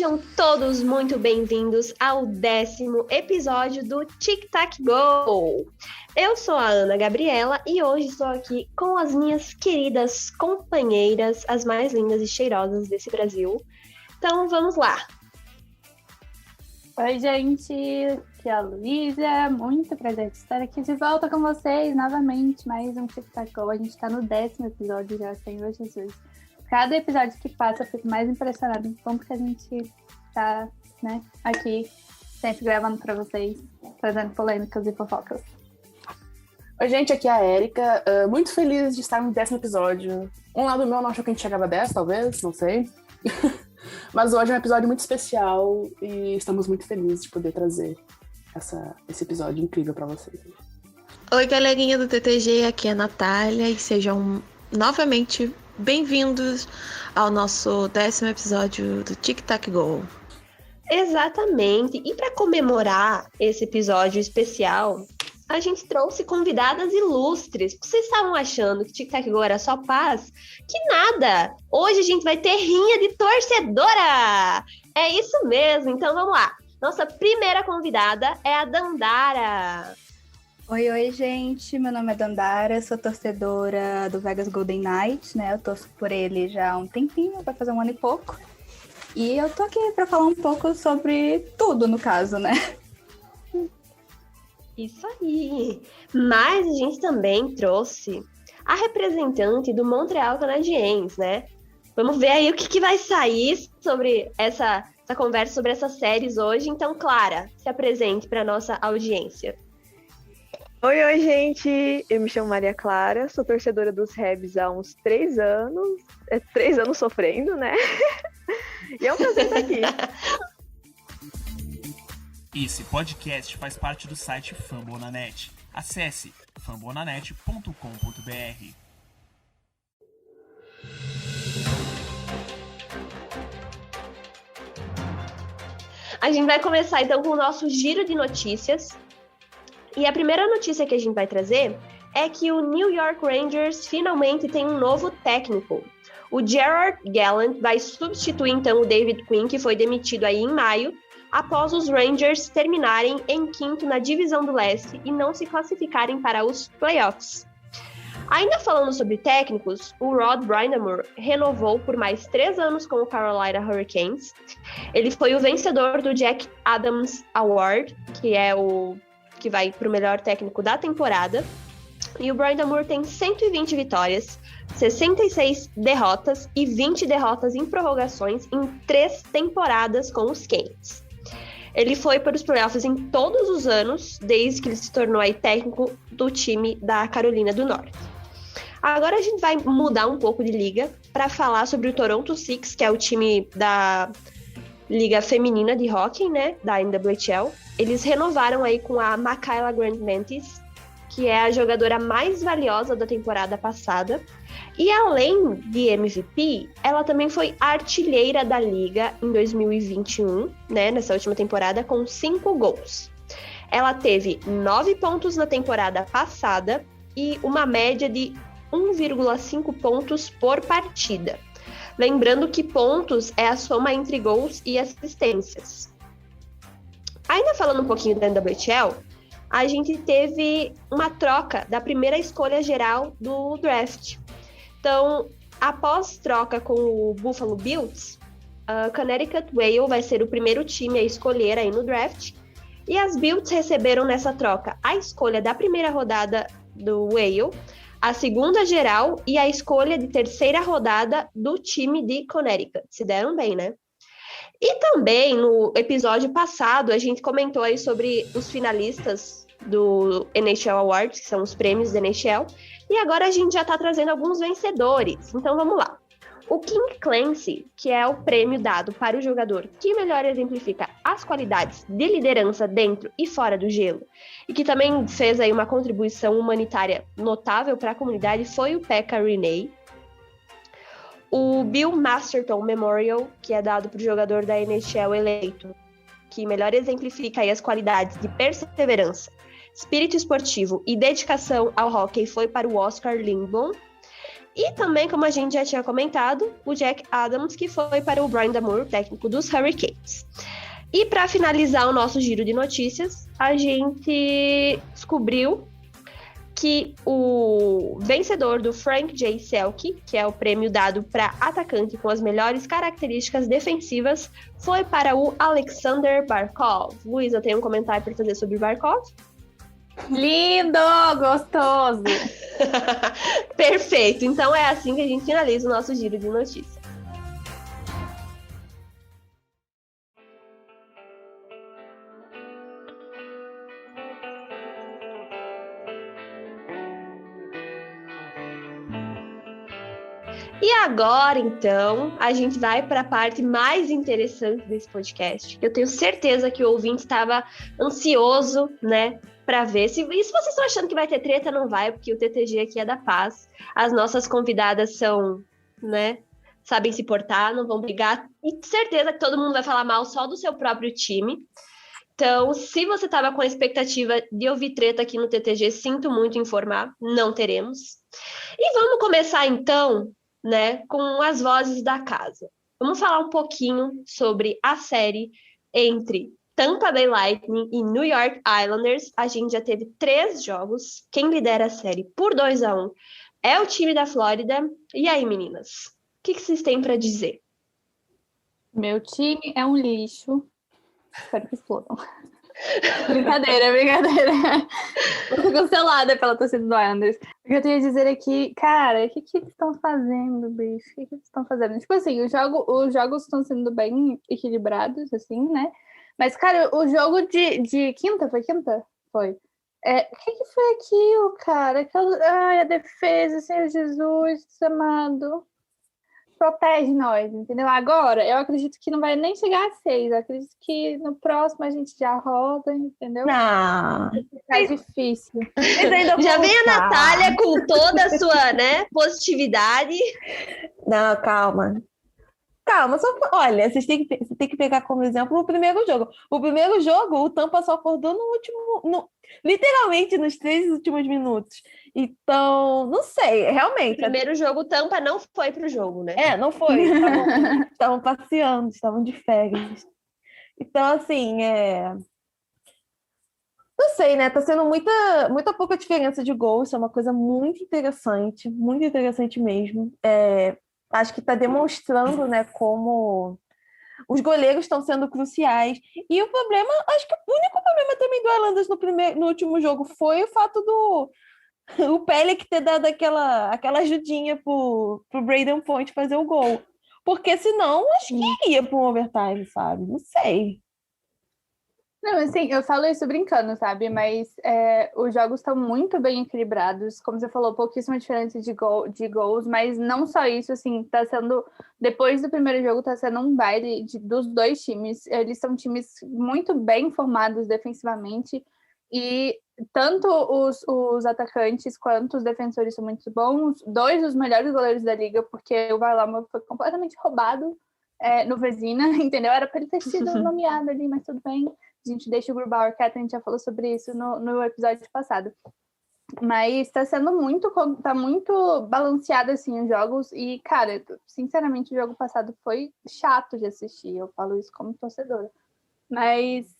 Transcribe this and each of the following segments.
Sejam todos muito bem-vindos ao 10º episódio do Tic Tac Go! Eu sou a Ana Gabriela e hoje estou aqui com as minhas queridas companheiras, as mais lindas e cheirosas desse Brasil. Então, vamos lá! Oi, gente! Aqui é a Luísa. Muito prazer de estar aqui de volta com vocês novamente. Mais um Tic Tac Go. A gente está no 10º episódio já, Senhor Jesus. Cada episódio que passa, eu fico mais impressionada em como que a gente tá, aqui, sempre gravando pra vocês, trazendo polêmicas e fofocas. Oi, gente, aqui é a Erika. Muito feliz de estar no 10º episódio. Um lado meu não achou que a gente chegava a 10, talvez, não sei. Mas hoje é um episódio muito especial e estamos muito felizes de poder trazer esse episódio incrível pra vocês. Oi, galerinha do TTG, aqui é a Natália e sejam novamente bem-vindos ao nosso 10º episódio do Tic Tac Go. Exatamente. E para comemorar esse episódio especial, a gente trouxe convidadas ilustres. Vocês estavam achando que Tic Tac Go era só paz? Que nada! Hoje a gente vai ter rinha de torcedora! É isso mesmo, então vamos lá. Nossa primeira convidada é a Dandara. Oi, gente, meu nome é Dandara, sou torcedora do Vegas Golden Knights, Eu torço por ele já há um tempinho, vai fazer um ano e pouco. E eu tô aqui pra falar um pouco sobre tudo, no caso, Isso aí! Mas a gente também trouxe a representante do Montreal Canadiens, Vamos ver aí o que vai sair sobre essa conversa sobre essas séries hoje. Então, Clara, se apresente pra nossa audiência. Oi, gente! Eu me chamo Maria Clara, sou torcedora dos Habs há uns 3 anos. 3 anos sofrendo, E é um prazer estar aqui. Esse podcast faz parte do site Fambonanet. Acesse fambonanet.com.br. A gente vai começar então com o nosso giro de notícias. E a primeira notícia que a gente vai trazer é que o New York Rangers finalmente tem um novo técnico. O Gerard Gallant vai substituir então o David Quinn, que foi demitido aí em maio, após os Rangers terminarem em 5º na divisão do leste e não se classificarem para os playoffs. Ainda falando sobre técnicos, o Rod Brind'Amour renovou por mais 3 anos com o Carolina Hurricanes. Ele foi o vencedor do Jack Adams Award, que é o que vai para o melhor técnico da temporada. E o Brind'Amour tem 120 vitórias, 66 derrotas e 20 derrotas em prorrogações em 3 temporadas com os Canes. Ele foi para os playoffs em todos os anos, desde que ele se tornou aí técnico do time da Carolina do Norte. Agora a gente vai mudar um pouco de liga para falar sobre o Toronto Six, que é o time da Liga Feminina de Hockey, da NWHL. Eles renovaram aí com a Makayla Grant-Mantis, que é a jogadora mais valiosa da temporada passada. E além de MVP, ela também foi artilheira da Liga em 2021, nessa última temporada, com 5 gols. Ela teve 9 pontos na temporada passada e uma média de 1,5 pontos por partida. Lembrando que pontos é a soma entre gols e assistências. Ainda falando um pouquinho da NWHL, a gente teve uma troca da primeira escolha geral do draft. Então, após troca com o Buffalo Bills, a Connecticut Whale vai ser o primeiro time a escolher aí no draft. E as Bills receberam nessa troca a escolha da primeira rodada do Whale, a segunda geral e a escolha de terceira rodada do time de Connecticut. Se deram bem, E também, no episódio passado, a gente comentou aí sobre os finalistas do NHL Awards, que são os prêmios da NHL, e agora a gente já está trazendo alguns vencedores. Então, vamos lá. O King Clancy, que é o prêmio dado para o jogador que melhor exemplifica as qualidades de liderança dentro e fora do gelo, e que também fez aí uma contribuição humanitária notável para a comunidade, foi o Pekka Rinne. O Bill Masterton Memorial, que é dado para o jogador da NHL eleito, que melhor exemplifica aí as qualidades de perseverança, espírito esportivo e dedicação ao hockey, foi para o Oscar Lindblom. E também, como a gente já tinha comentado, o Jack Adams, que foi para o Brind'Amour, técnico dos Hurricanes. E para finalizar o nosso giro de notícias, a gente descobriu que o vencedor do Frank J. Selke, que é o prêmio dado para atacante com as melhores características defensivas, foi para o Alexander Barkov. Luísa, tem um comentário para fazer sobre o Barkov? Lindo, gostoso. Perfeito. Então é assim que a gente finaliza o nosso giro de notícias. E agora, então, a gente vai para a parte mais interessante desse podcast. Eu tenho certeza que o ouvinte estava ansioso, né, para ver. E se vocês estão achando que vai ter treta, não vai, porque o TTG aqui é da paz. As nossas convidadas são, né, sabem se portar, não vão brigar. E certeza que todo mundo vai falar mal só do seu próprio time. Então, se você estava com a expectativa de ouvir treta aqui no TTG, sinto muito informar, não teremos. E vamos começar, então, né, com as vozes da casa. Vamos falar um pouquinho sobre a série entre Tampa Bay Lightning e New York Islanders. A gente já teve 3 jogos. Quem lidera a série por 2-1 é o time da Flórida. E aí, meninas? O que vocês têm para dizer? Meu time é um lixo. Espero que explodam. Brincadeira. Eu tô cancelada pela torcida do Islanders. O que eu tenho a dizer é que, cara, o que eles estão fazendo, bicho? O que eles estão fazendo? Tipo assim, os jogos estão sendo bem equilibrados, assim, né? Mas, cara, o jogo de quinta, foi quinta? Foi. O que foi aquilo, cara? Ai, a defesa, Senhor Jesus amado. Protege nós, entendeu? Agora, eu acredito que não vai nem chegar a 6. Eu acredito que no próximo a gente já roda, entendeu? Não. Tá difícil. Já vem a Natália com toda a sua, né, positividade. Não, calma. Olha, vocês têm que pegar como exemplo o primeiro jogo. O primeiro jogo, o Tampa só acordou literalmente nos 3 últimos minutos. Então, não sei, realmente. O primeiro jogo, o Tampa não foi pro jogo, né? Não foi. Estavam passeando, estavam de férias. Então, assim, não sei, né? Tá sendo muita pouca diferença de gols. Isso é uma coisa muito interessante mesmo. Acho que está demonstrando, né, como os goleiros estão sendo cruciais. E o problema, acho que o único problema também do Islanders no último jogo foi o fato o Pelech ter dado aquela ajudinha pro Brayden Point fazer o gol. Porque senão, acho que ia para um overtime, sabe? Não sei. Não, assim, eu falo isso brincando, sabe? Mas os jogos estão muito bem equilibrados. Como você falou, pouquíssima diferença de gols, mas não só isso, assim, tá sendo... Depois do primeiro jogo, tá sendo um baile dos 2 times. Eles são times muito bem formados defensivamente e tanto os atacantes quanto os defensores são muito bons. 2 dos melhores goleiros da liga, porque o Varlamov foi completamente roubado no Vezina, entendeu? Era para ele ter sido nomeado ali, mas tudo bem. A gente deixa o Grubauer quieto, a gente já falou sobre isso no episódio passado. Mas tá muito balanceado, assim, os jogos. E, cara, sinceramente, o jogo passado foi chato de assistir. Eu falo isso como torcedora. Mas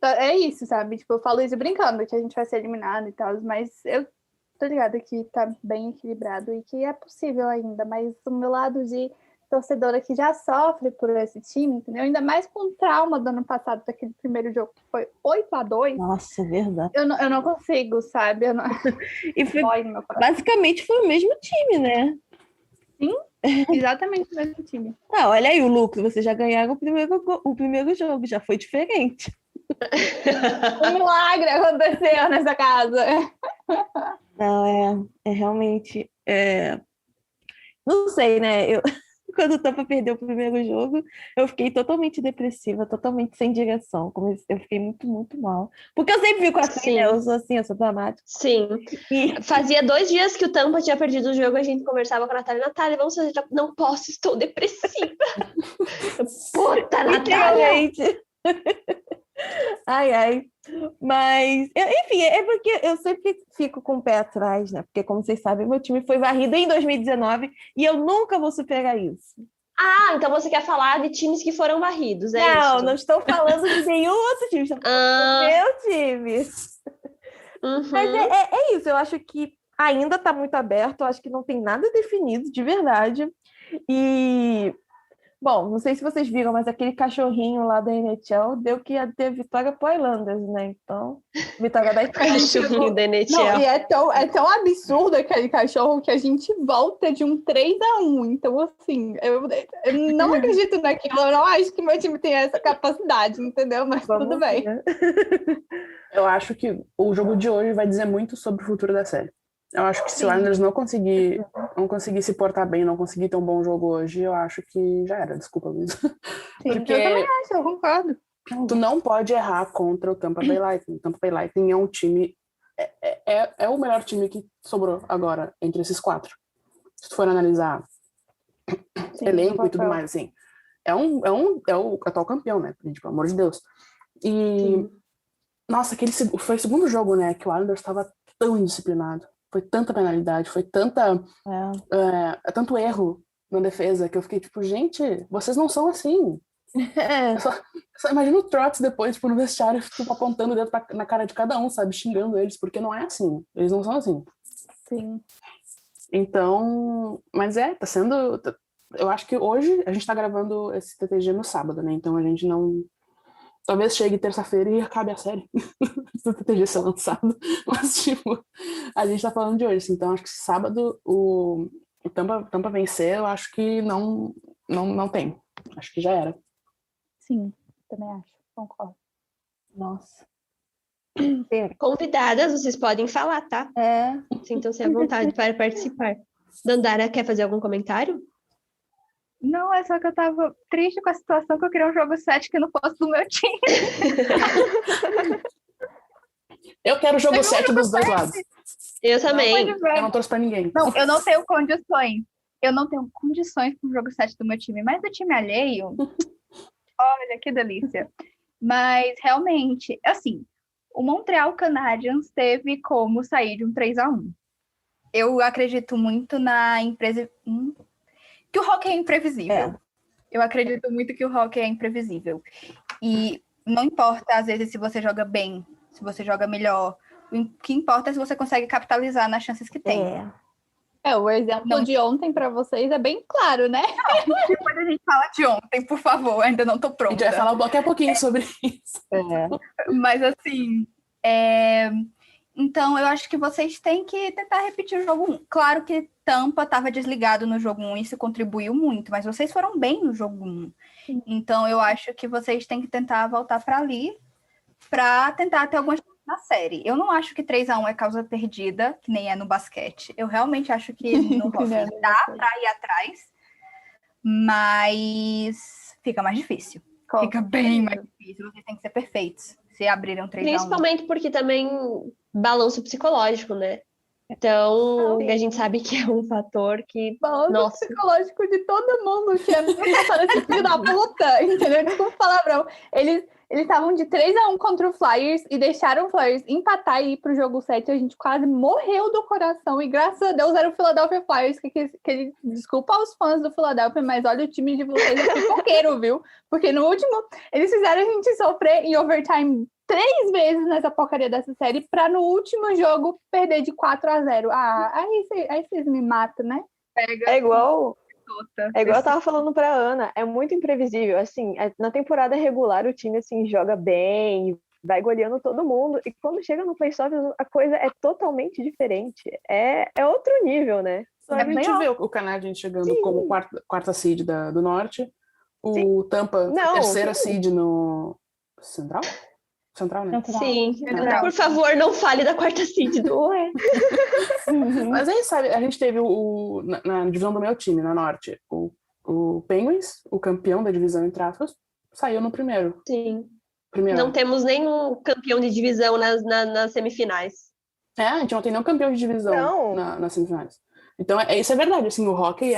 é isso, sabe? Tipo, eu falo isso brincando, que a gente vai ser eliminado e tal. Mas eu tô ligada que tá bem equilibrado e que é possível ainda. Mas do meu lado de torcedora que já sofre por esse time, entendeu? Ainda mais com o trauma do ano passado, daquele primeiro jogo que foi 8-2. Nossa, verdade. Eu não consigo, sabe? E basicamente foi o mesmo time, né? Sim, exatamente o mesmo time. Olha aí o lucro, vocês já ganharam o primeiro jogo, já foi diferente. Um milagre aconteceu nessa casa. Não, realmente... Não sei, né? Quando o Tampa perdeu o primeiro jogo, eu fiquei totalmente depressiva, totalmente sem direção. Eu fiquei muito, muito mal. Porque eu sempre fico assim, né? Eu sou dramática. Sim. Fazia 2 dias que o Tampa tinha perdido o jogo, a gente conversava com a Natália. Natália, vamos fazer... Não posso, estou depressiva. Puta, Natália! Ai, ai. Mas, enfim, é porque eu sempre fico com o pé atrás, né? Porque, como vocês sabem, meu time foi varrido em 2019 e eu nunca vou superar isso. Ah, então você quer falar de times que foram varridos, é Não, isso? não estou falando de nenhum outro time, estou falando Ah, do meu time. Mas uhum. é isso, eu acho que ainda está muito aberto, eu acho que não tem nada definido de verdade. E, bom, não sei se vocês viram, mas aquele cachorrinho lá da NHL deu que ia ter vitória pro Islanders, né? Então, vitória da Itália. Cachorrinho da Não, NHL. e é tão absurdo aquele cachorro que a gente volta de um 3-1. Então, assim, eu não acredito naquilo. Eu não acho que meu time tenha essa capacidade, entendeu? Mas Vamos tudo bem. ver. Eu acho que o jogo de hoje vai dizer muito sobre o futuro da série. Eu acho que se o Sim. Islanders não conseguir se portar bem, não conseguir ter um bom jogo hoje, eu acho que já era. Desculpa, Luiz. Sim, Porque eu também acho, eu concordo. tu não pode errar contra o Tampa Bay Lightning. O Tampa Bay Lightning é um time... É o melhor time que sobrou agora entre esses quatro. Se tu for analisar Sim, elenco no e tudo papel. mais, assim. É o atual campeão, né? Gente, pelo amor de Deus. E, nossa, foi o segundo jogo, né? Que o Islanders estava tão indisciplinado. Foi tanta penalidade, foi tanto erro na defesa que eu fiquei tipo, gente, vocês não são assim. É. Só imagina o Trotz depois, tipo, no vestiário, tipo, apontando o dedo na cara de cada um, sabe? Xingando eles, porque não é assim. Eles não são assim. Sim. Então, mas tá sendo... Eu acho que hoje a gente tá gravando esse TTG no sábado, né? Então a gente não... Talvez chegue terça-feira e acabe a série. Se o TTG ser lançado. Mas, tipo, a gente tá falando de hoje. Assim, então acho que sábado o Tampa vencer, eu acho que não tem. Acho que já era. Sim, também acho. Concordo. Nossa. Convidadas, vocês podem falar, tá? Sintam-se à vontade para participar. Dandara, quer fazer algum comentário? Não, é só que eu tava triste com a situação que eu queria um jogo 7 que não fosse do meu time. Eu quero o jogo 7 dos dois lados. Eu também. Eu não torço pra ninguém. Não, eu não tenho condições. Eu não tenho condições para o jogo 7 do meu time, mas do time alheio, olha que delícia. Mas realmente, assim, o Montreal Canadiens teve como sair de um 3-1. Eu acredito muito na empresa que o hockey é imprevisível. Eu acredito muito que o hockey é imprevisível. E não importa, às vezes, se você joga bem, se você joga melhor. O que importa é se você consegue capitalizar nas chances que tem. O exemplo de ontem para vocês é bem claro, né? Depois a gente fala de ontem, por favor. Ainda não tô A pronta. gente vai falar daqui a pouquinho sobre isso. Mas assim, então eu acho que vocês têm que tentar repetir o jogo 1. Claro que Tampa estava desligado no jogo 1 e isso contribuiu muito, mas vocês foram bem no jogo 1. Então eu acho que vocês têm que tentar voltar para ali para tentar ter algumas coisas na série. Eu não acho que 3-1 é causa perdida, que nem é no basquete. Eu realmente acho que no hockey dá para ir atrás, mas fica mais difícil. Fica bem mais difícil. Vocês têm que ser perfeitos se abrirem um 3-1. Principalmente porque também balanço psicológico, né? Então, a gente sabe que é um fator que... Balanço psicológico de todo mundo que é esse filho da puta, entendeu? Desculpa o palavrão. Eles estavam de 3-1 contra o Flyers e deixaram o Flyers empatar e ir pro jogo 7. A gente quase morreu do coração e graças a Deus era o Philadelphia Flyers que desculpa aos fãs do Philadelphia, mas olha o time de vocês é pipoqueiro, viu? Porque no último, eles fizeram a gente sofrer em overtime 3 vezes nessa porcaria dessa série pra no último jogo perder de 4-0. Aí vocês me matam, né? É igual eu tava falando pra Ana, é muito imprevisível, assim, na temporada regular o time, assim, joga bem, vai goleando todo mundo, e quando chega no playoff a coisa é totalmente diferente, é outro nível, né? Só a gente vê o Canadiens chegando como quarta seed do Norte, o Tampa, terceira seed no Central, né? Sim. Por favor, não fale da quarta seed do Oeste. Mas aí, sabe, a gente teve na divisão do meu time, na Norte, o Penguins, o campeão da divisão entre aspas, saiu no primeiro. Sim. Primeiro. Não temos nenhum campeão de divisão nas semifinais. A gente não tem nenhum campeão de divisão nas semifinais. Então, isso é verdade, assim, o hockey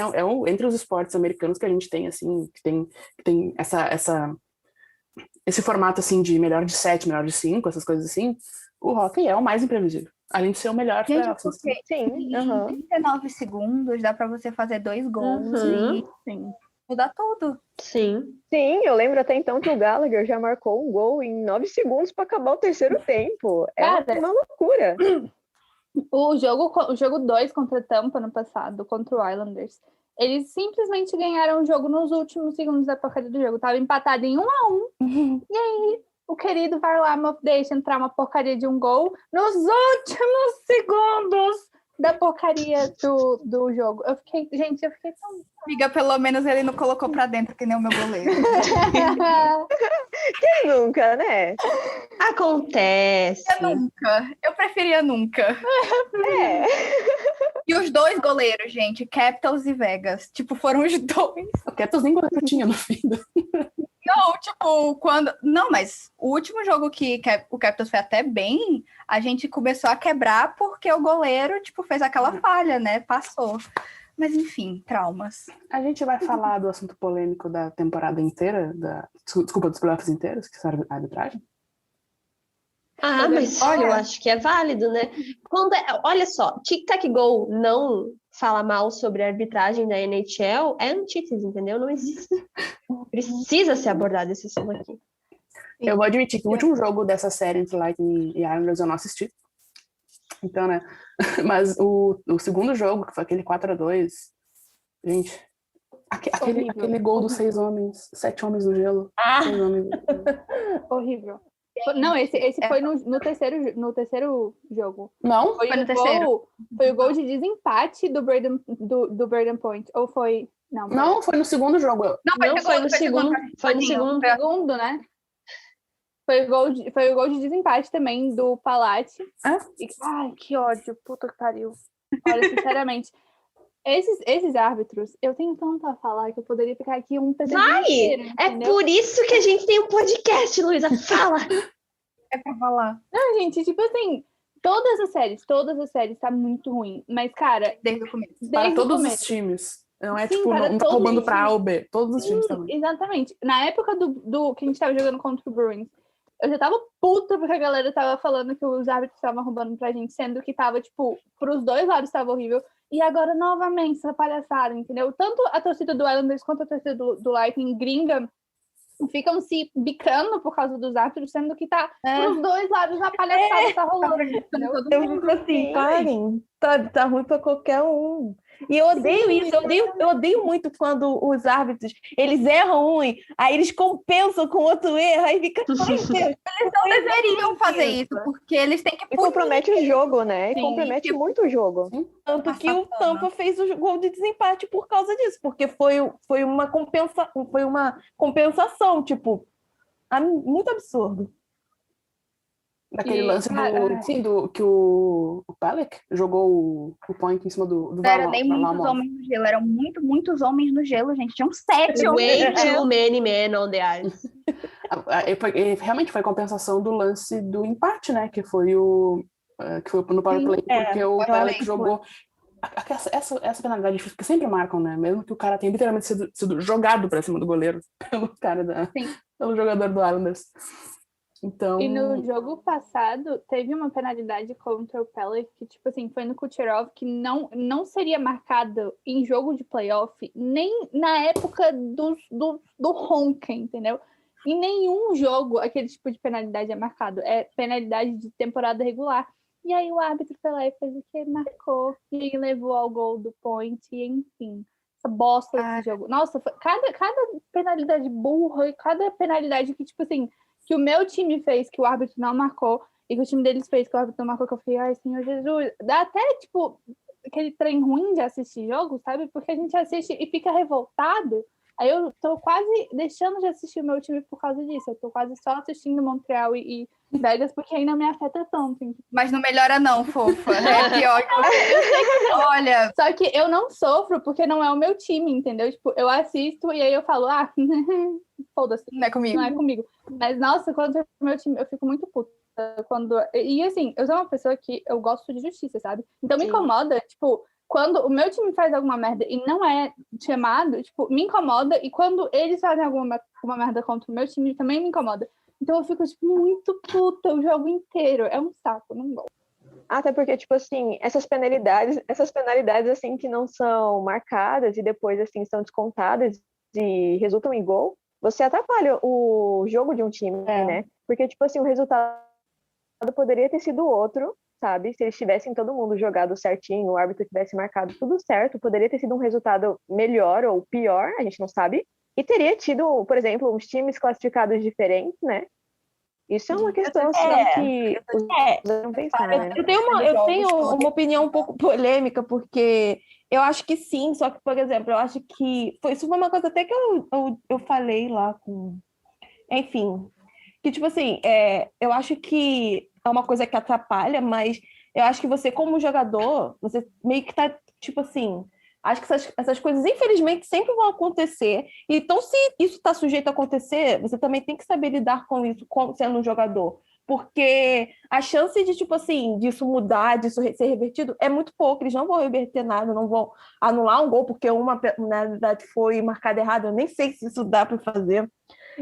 entre os esportes americanos que a gente tem, assim, que tem esse formato, assim, de melhor de 7, melhor de 5, essas coisas assim, o hockey é o mais imprevisível. Além de ser o melhor Gente, playoffs. porque Sim, em 39 segundos dá pra você fazer 2 gols e Sim. mudar tudo. Sim. Sim, eu lembro até então que o Gallagher já marcou um gol em 9 segundos para acabar o terceiro tempo. É Cara, uma loucura. O jogo 2 contra a Tampa no passado, contra o Islanders, eles simplesmente ganharam o jogo nos últimos segundos da porcaria do jogo. Tava empatado em 1-1. E aí, o querido Varlamov deixa entrar uma porcaria de um gol nos últimos segundos da porcaria do jogo. Eu fiquei tão... Amiga, pelo menos ele não colocou pra dentro, que nem o meu goleiro. Quem nunca, né? Acontece. Eu preferia nunca. É. E os 2 goleiros, gente, Capitals e Vegas, tipo, foram os 2. O Capitals nem goleiro tinha no fim. Não, tipo, quando... Não, mas o último jogo que o Capitals foi até bem, a gente começou a quebrar porque o goleiro, tipo, fez aquela falha, né? Passou. Mas, enfim, traumas. A gente vai falar do assunto polêmico da temporada inteira, desculpa, dos playoffs inteiros, que são a arbitragem. Ah, mas olha, eu acho que é válido, né? Olha só, Tic Tac Go não fala mal sobre a arbitragem da NHL é antítese, entendeu? Não existe. Precisa ser abordado esse assunto aqui. Eu vou admitir que o último jogo dessa série entre Lightning e Islanders eu não assisti. Então, né? Mas o segundo jogo, que foi aquele 4-2, gente, aquele gol dos 6 homens, 7 homens no gelo. 6 homens. Horrível. Não, esse foi no terceiro jogo. Não? Foi no terceiro. Foi o gol de desempate do Braden Point. Ou foi... Não, foi no segundo jogo. Não, foi no segundo. Foi no segundo, né? Foi o gol de desempate também do Palate. Ai, que ódio, puta que pariu. Olha, sinceramente, esses árbitros, eu tenho tanto a falar que eu poderia ficar aqui um pedaço inteiro, é por isso que a gente tem um podcast, Luísa. Fala! É pra falar. Não, gente, tipo assim, todas as séries tá muito ruim. Mas, cara, Desde o começo. Para todos os times. Não é Sim, tipo, não tá roubando pra A ou B. Todos os times também. Exatamente. Na época do que a gente tava jogando contra o Bruins, eu já tava puta porque a galera tava falando que os árbitros estavam roubando pra gente, sendo que tava, tipo, pros dois lados tava horrível. E agora, novamente, essa palhaçada, entendeu? Tanto a torcida do Islanders quanto a torcida do Lightning gringa ficam se bicando por causa dos árbitros, sendo que tá pros dois lados a palhaçada tá rolando, entendeu? Eu fico assim, parem, tá ruim pra qualquer um. E eu odeio isso, eu odeio muito quando os árbitros, eles erram um, aí eles compensam com outro erro, aí fica... Ai, Deus, eles não deveriam fazer isso, porque eles têm que... E compromete o jogo, né? E compromete muito o jogo. Tanto que o Tampa fez o gol de desempate por causa disso, porque foi uma compensação, tipo, muito absurdo. Daquele lance que o Pelech jogou o point em cima do Não era nem muitos homens no gelo, eram muitos homens no gelo, gente. Tinham 7 homens. Way too many men on the ice. Realmente foi compensação do lance do empate, né? Que foi no power play, porque o Pelech jogou... Essa penalidade que sempre marcam, né? Mesmo que o cara tenha literalmente sido jogado pra cima do goleiro pelo jogador do Islanders. Então... E no jogo passado, teve uma penalidade contra o Pelech que, tipo assim, foi no Kucherov, que não seria marcado em jogo de playoff, nem na época do Honken, entendeu? Em nenhum jogo aquele tipo de penalidade é marcado. É penalidade de temporada regular. E aí o árbitro Pelech fez o que? Marcou. E levou ao gol do point, e enfim. Essa bosta desse jogo. Nossa, cada penalidade burra e cada penalidade que, tipo assim... que o meu time fez, que o árbitro não marcou, e que o time deles fez, que o árbitro não marcou, que eu fiquei, ai, Senhor Jesus. Dá até, tipo, aquele trem ruim de assistir jogo, sabe? Porque a gente assiste e fica revoltado. Aí eu tô quase deixando de assistir o meu time por causa disso. Eu tô quase só assistindo Montreal e Vegas, porque ainda me afeta tanto. Mas não melhora não, fofa. É pior que você. Olha... Só que eu não sofro porque não é o meu time, entendeu? Tipo, eu assisto e aí eu falo, foda-se. Não é comigo. Não é comigo. Mas, nossa, quando é o meu time, eu fico muito puta. E assim, eu sou uma pessoa que eu gosto de justiça, sabe? Então me incomoda, tipo, quando o meu time faz alguma merda e não é chamado, tipo, me incomoda. E quando eles fazem alguma merda contra o meu time, também me incomoda. Então eu fico, tipo, muito puta o jogo inteiro. É um saco, não gosto. Até porque, tipo assim, essas penalidades, assim, que não são marcadas e depois, assim, são descontadas e resultam em gol, você atrapalha o jogo de um time, né? Porque, tipo assim, o resultado poderia ter sido outro, sabe? Se eles tivessem todo mundo jogado certinho, o árbitro tivesse marcado tudo certo, poderia ter sido um resultado melhor ou pior, a gente não sabe. E teria tido, por exemplo, uns times classificados diferentes, né? Isso é uma questão assim, que os não pensar, né? Eu tenho uma opinião um pouco polêmica, porque eu acho que sim, só que, por exemplo, eu acho que isso foi uma coisa até que eu falei lá com... Enfim, que, tipo assim, eu acho que é uma coisa que atrapalha, mas eu acho que você, como jogador, você meio que tá, tipo assim... Acho que essas coisas, infelizmente, sempre vão acontecer. Então, se isso está sujeito a acontecer, você também tem que saber lidar com isso, sendo um jogador. Porque a chance de, tipo assim, disso mudar, disso ser revertido, é muito pouco. Eles não vão reverter nada, não vão anular um gol, porque uma, na verdade, foi marcada errada. Eu nem sei se isso dá para fazer.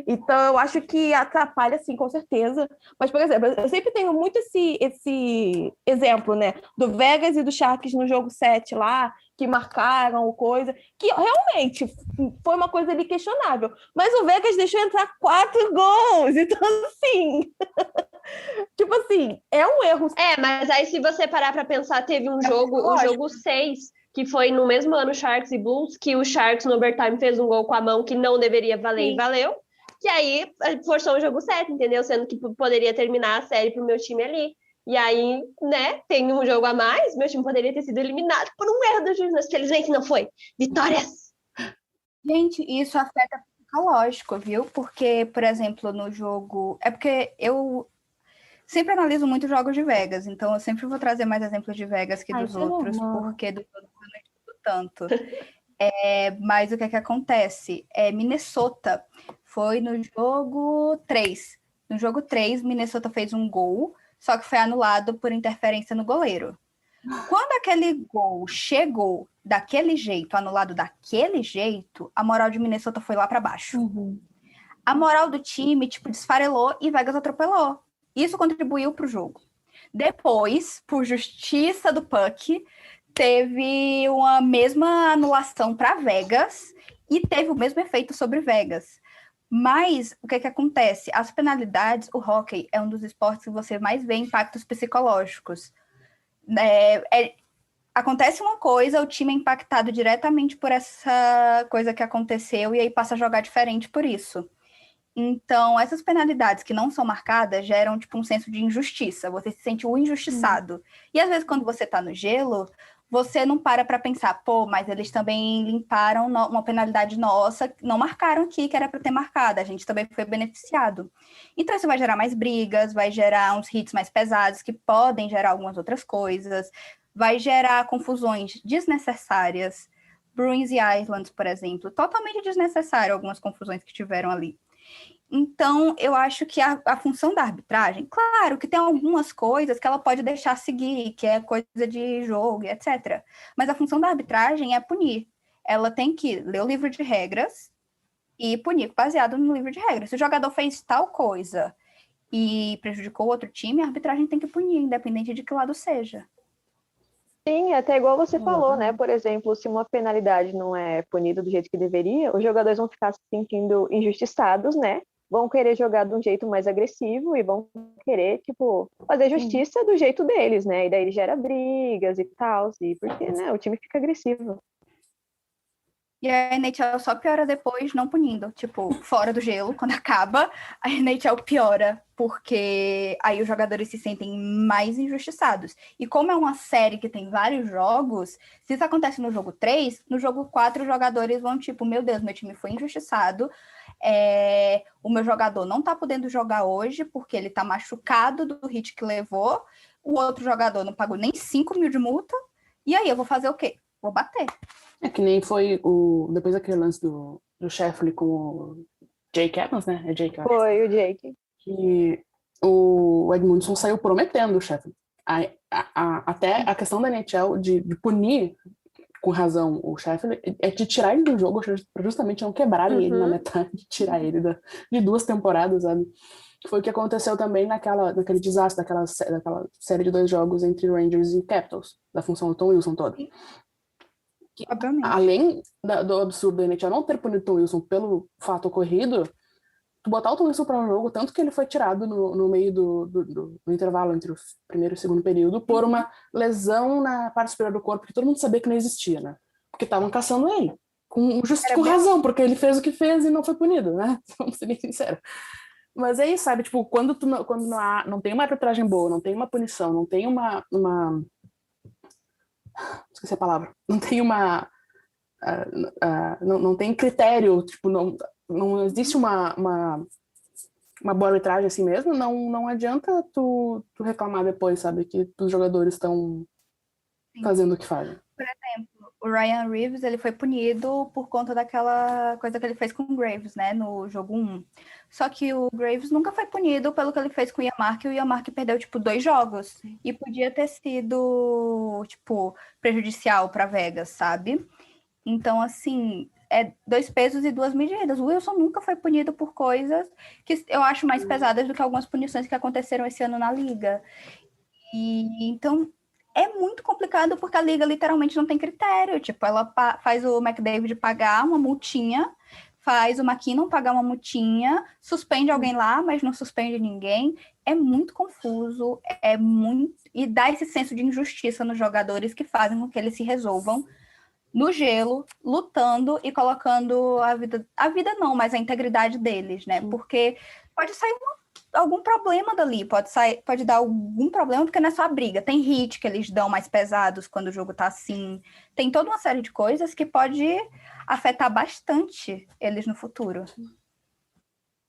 Então, eu acho que atrapalha, sim, com certeza. Mas, por exemplo, eu sempre tenho muito esse exemplo, né? Do Vegas e do Sharks no jogo 7 lá, que marcaram coisa, que realmente foi uma coisa ali questionável. Mas o Vegas deixou entrar 4 gols. Então, assim... tipo assim, é um erro. Mas aí se você parar pra pensar, teve um jogo, o jogo 6, que foi no mesmo ano Sharks e Bulls, que o Sharks no overtime fez um gol com a mão que não deveria valer e valeu. Que aí forçou o jogo 7, entendeu? Sendo que poderia terminar a série pro meu time ali. E aí, né, tem um jogo a mais, meu time poderia ter sido eliminado por um erro do juiz, mas felizmente não foi. Vitórias! Gente, isso afeta o psicológico, viu? Porque, por exemplo, no jogo... É porque eu sempre analiso muito jogos de Vegas, então eu sempre vou trazer mais exemplos de Vegas que dos outros, porque dos outros eu não estudo tanto. Mas o que é que acontece? Minnesota foi no jogo 3. No jogo 3, Minnesota fez um gol, só que foi anulado por interferência no goleiro. Quando aquele gol chegou daquele jeito, anulado daquele jeito, a moral de Minnesota foi lá para baixo. A moral do time, tipo, desfarelou e Vegas atropelou. Isso contribuiu para o jogo. Depois, por justiça do Puck, teve uma mesma anulação para Vegas e teve o mesmo efeito sobre Vegas. Mas o que acontece? As penalidades, o hóquei é um dos esportes que você mais vê impactos psicológicos. Acontece uma coisa, o time é impactado diretamente por essa coisa que aconteceu e aí passa a jogar diferente por isso. Então, essas penalidades que não são marcadas geram, tipo, um senso de injustiça. Você se sente o injustiçado. E, às vezes, quando você tá no gelo, você não para pensar, pô, mas eles também limparam uma penalidade nossa, não marcaram aqui, que era para ter marcado. A gente também foi beneficiado. Então, isso vai gerar mais brigas, vai gerar uns hits mais pesados, que podem gerar algumas outras coisas, vai gerar confusões desnecessárias. Bruins e Islands, por exemplo, totalmente desnecessário algumas confusões que tiveram ali. Então, eu acho que a função da arbitragem, claro que tem algumas coisas que ela pode deixar seguir, que é coisa de jogo, etc. Mas a função da arbitragem é punir. Ela tem que ler o livro de regras e punir baseado no livro de regras. Se o jogador fez tal coisa e prejudicou outro time, a arbitragem tem que punir, independente de que lado seja. Sim, até igual você falou, né? Por exemplo, se uma penalidade não é punida do jeito que deveria, os jogadores vão ficar se sentindo injustiçados, né? Vão querer jogar de um jeito mais agressivo e vão querer, tipo, fazer justiça do jeito deles, né? E daí gera brigas e tal, e porque, né, o time fica agressivo. E a NHL só piora depois, não punindo. Tipo, fora do gelo, quando acaba, a NHL piora, porque aí os jogadores se sentem mais injustiçados. E como é uma série que tem vários jogos, se isso acontece no jogo 3, no jogo 4 os jogadores vão tipo, meu Deus, meu time foi injustiçado, o meu jogador não tá podendo jogar hoje porque ele tá machucado do hit que levou, o outro jogador não pagou nem 5 mil de multa, e aí eu vou fazer o quê? Vou bater. É que nem foi depois daquele lance do Sheffield com o Jake Evans, né? É Jake, foi o Jake. Que o Edmundson saiu prometendo o Sheffield. Até a questão da NHL de punir com razão o Sheffield, é de tirar ele do jogo pra justamente não quebrarem ele na metade, tirar ele de 2 temporadas, sabe? Foi o que aconteceu também naquele desastre, daquela série de 2 jogos entre Rangers e Capitals, da função do Tom Wilson toda. Obviamente. Além do absurdo da NHL não ter punido o Tom Wilson pelo fato ocorrido, tu botar o Tom Wilson para um jogo, tanto que ele foi tirado no meio do intervalo entre o primeiro e o segundo período, por uma lesão na parte superior do corpo, que todo mundo sabia que não existia, né? Porque estavam caçando ele. Com razão, porque ele fez o que fez e não foi punido, né? Vamos ser bem sinceros. Mas é isso, sabe? Tipo, quando não tem uma arbitragem boa, não tem uma punição, não tem uma esqueci a palavra. Não tem não tem critério, tipo, não existe uma boa arbitragem assim mesmo, não adianta tu reclamar depois, sabe? Que os jogadores estão fazendo o que fazem. Por exemplo, o Ryan Reeves, ele foi punido por conta daquela coisa que ele fez com o Graves, né, no jogo 1. Só que o Graves nunca foi punido pelo que ele fez com o Yamark, e o Yamark perdeu, 2 jogos. E podia ter sido, prejudicial para Vegas, sabe? Então, assim, 2 pesos e 2 medidas. O Wilson nunca foi punido por coisas que eu acho mais pesadas do que algumas punições que aconteceram esse ano na Liga. E, então, é muito complicado porque a Liga literalmente não tem critério. Ela faz o McDavid pagar uma multinha, faz o McKinnon pagar uma multinha, suspende alguém lá, mas não suspende ninguém. É muito confuso, e dá esse senso de injustiça nos jogadores que fazem com que eles se resolvam no gelo, lutando e colocando a vida não, mas a integridade deles, né? Porque pode sair algum problema dali, pode dar algum problema, porque não é só a briga, tem hit que eles dão mais pesados quando o jogo tá assim, tem toda uma série de coisas que pode afetar bastante eles no futuro.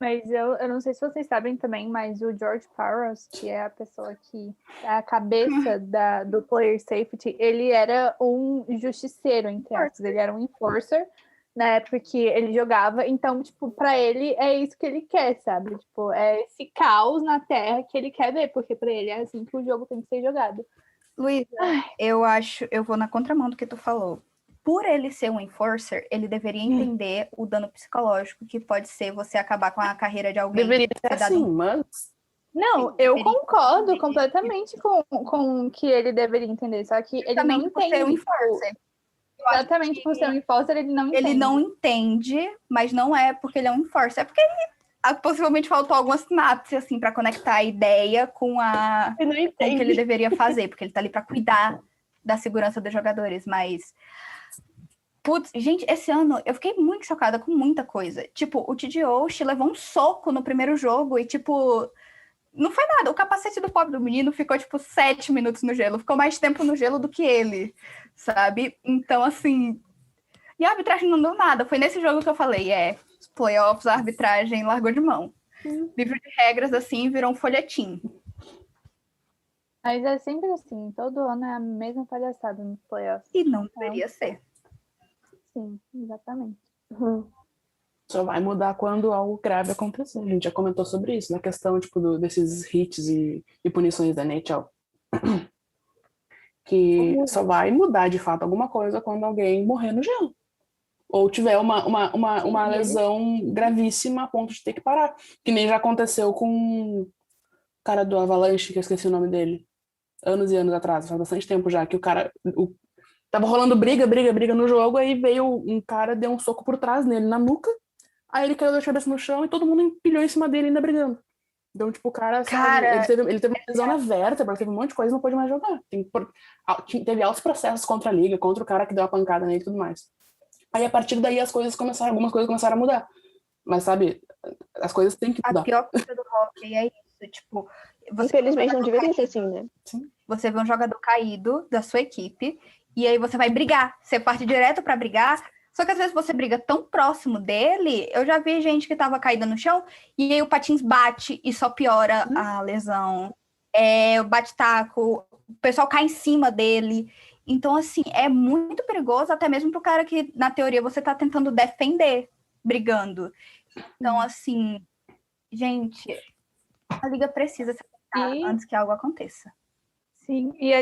Mas eu não sei se vocês sabem também, mas o George Parros, que é a pessoa que é a cabeça do player safety, ele era um justiceiro, entre aspas, ele era um enforcer na época que ele jogava, então, pra ele é isso que ele quer, sabe? É esse caos na Terra que ele quer ver, porque pra ele é assim que o jogo tem que ser jogado. Luísa, eu vou na contramão do que tu falou. Por ele ser um enforcer, ele deveria entender o dano psicológico que pode ser você acabar com a carreira de alguém. Deveria ser assim, mas... Não, eu concordo completamente com que ele deveria entender, só que ele não entende. Ser um enforcer. Exatamente por ser um enforcer, ele não entende. Ele não entende, mas não é porque ele é um enforcer, é porque ele possivelmente faltou alguma sinapse, assim, para conectar a ideia com o que ele deveria fazer, porque ele tá ali para cuidar da segurança dos jogadores, mas... Putz, gente, esse ano eu fiquei muito chocada com muita coisa. O TJ Oshie levou um soco no primeiro jogo e, não foi nada. O capacete do pobre do menino ficou, 7 minutos no gelo. Ficou mais tempo no gelo do que ele, sabe? Então, assim... E a arbitragem não deu nada. Foi nesse jogo que eu falei, os playoffs, a arbitragem largou de mão. Livro de regras, assim, virou um folhetim. Mas é sempre assim. Todo ano é a mesma palhaçada nos playoffs. E não deveria ser. Sim, exatamente. Só vai mudar quando algo grave acontecer. A gente já comentou sobre isso, na questão desses hits e punições da NHL. Que só vai mudar de fato alguma coisa quando alguém morrer no gelo. Ou tiver uma lesão gravíssima a ponto de ter que parar. Que nem já aconteceu com o cara do Avalanche, que eu esqueci o nome dele. Anos e anos atrás, faz bastante tempo já, que o cara... Tava rolando briga no jogo, aí veio um cara, deu um soco por trás nele, na nuca, aí ele caiu da cabeça no chão e todo mundo empilhou em cima dele ainda brigando. Então, o cara ele teve uma lesão na vértebra, teve um monte de coisa e não pôde mais jogar. Teve altos processos contra a liga, contra o cara que deu a pancada nele e tudo mais. Aí, a partir daí, algumas coisas começaram a mudar. Mas, sabe, as coisas têm que mudar. A pior coisa do hockey é isso, Infelizmente, não deveria ser assim, né? Sim. Você vê um jogador caído da sua equipe, e aí você vai brigar. Você parte direto pra brigar. Só que às vezes você briga tão próximo dele. Eu já vi gente que tava caída no chão e aí o patins bate e só piora a lesão. O bate-taco, o pessoal cai em cima dele. Então, assim, é muito perigoso, até mesmo pro cara que, na teoria, você tá tentando defender, brigando. Então, assim, gente, a liga precisa se acertar antes que algo aconteça. Sim, e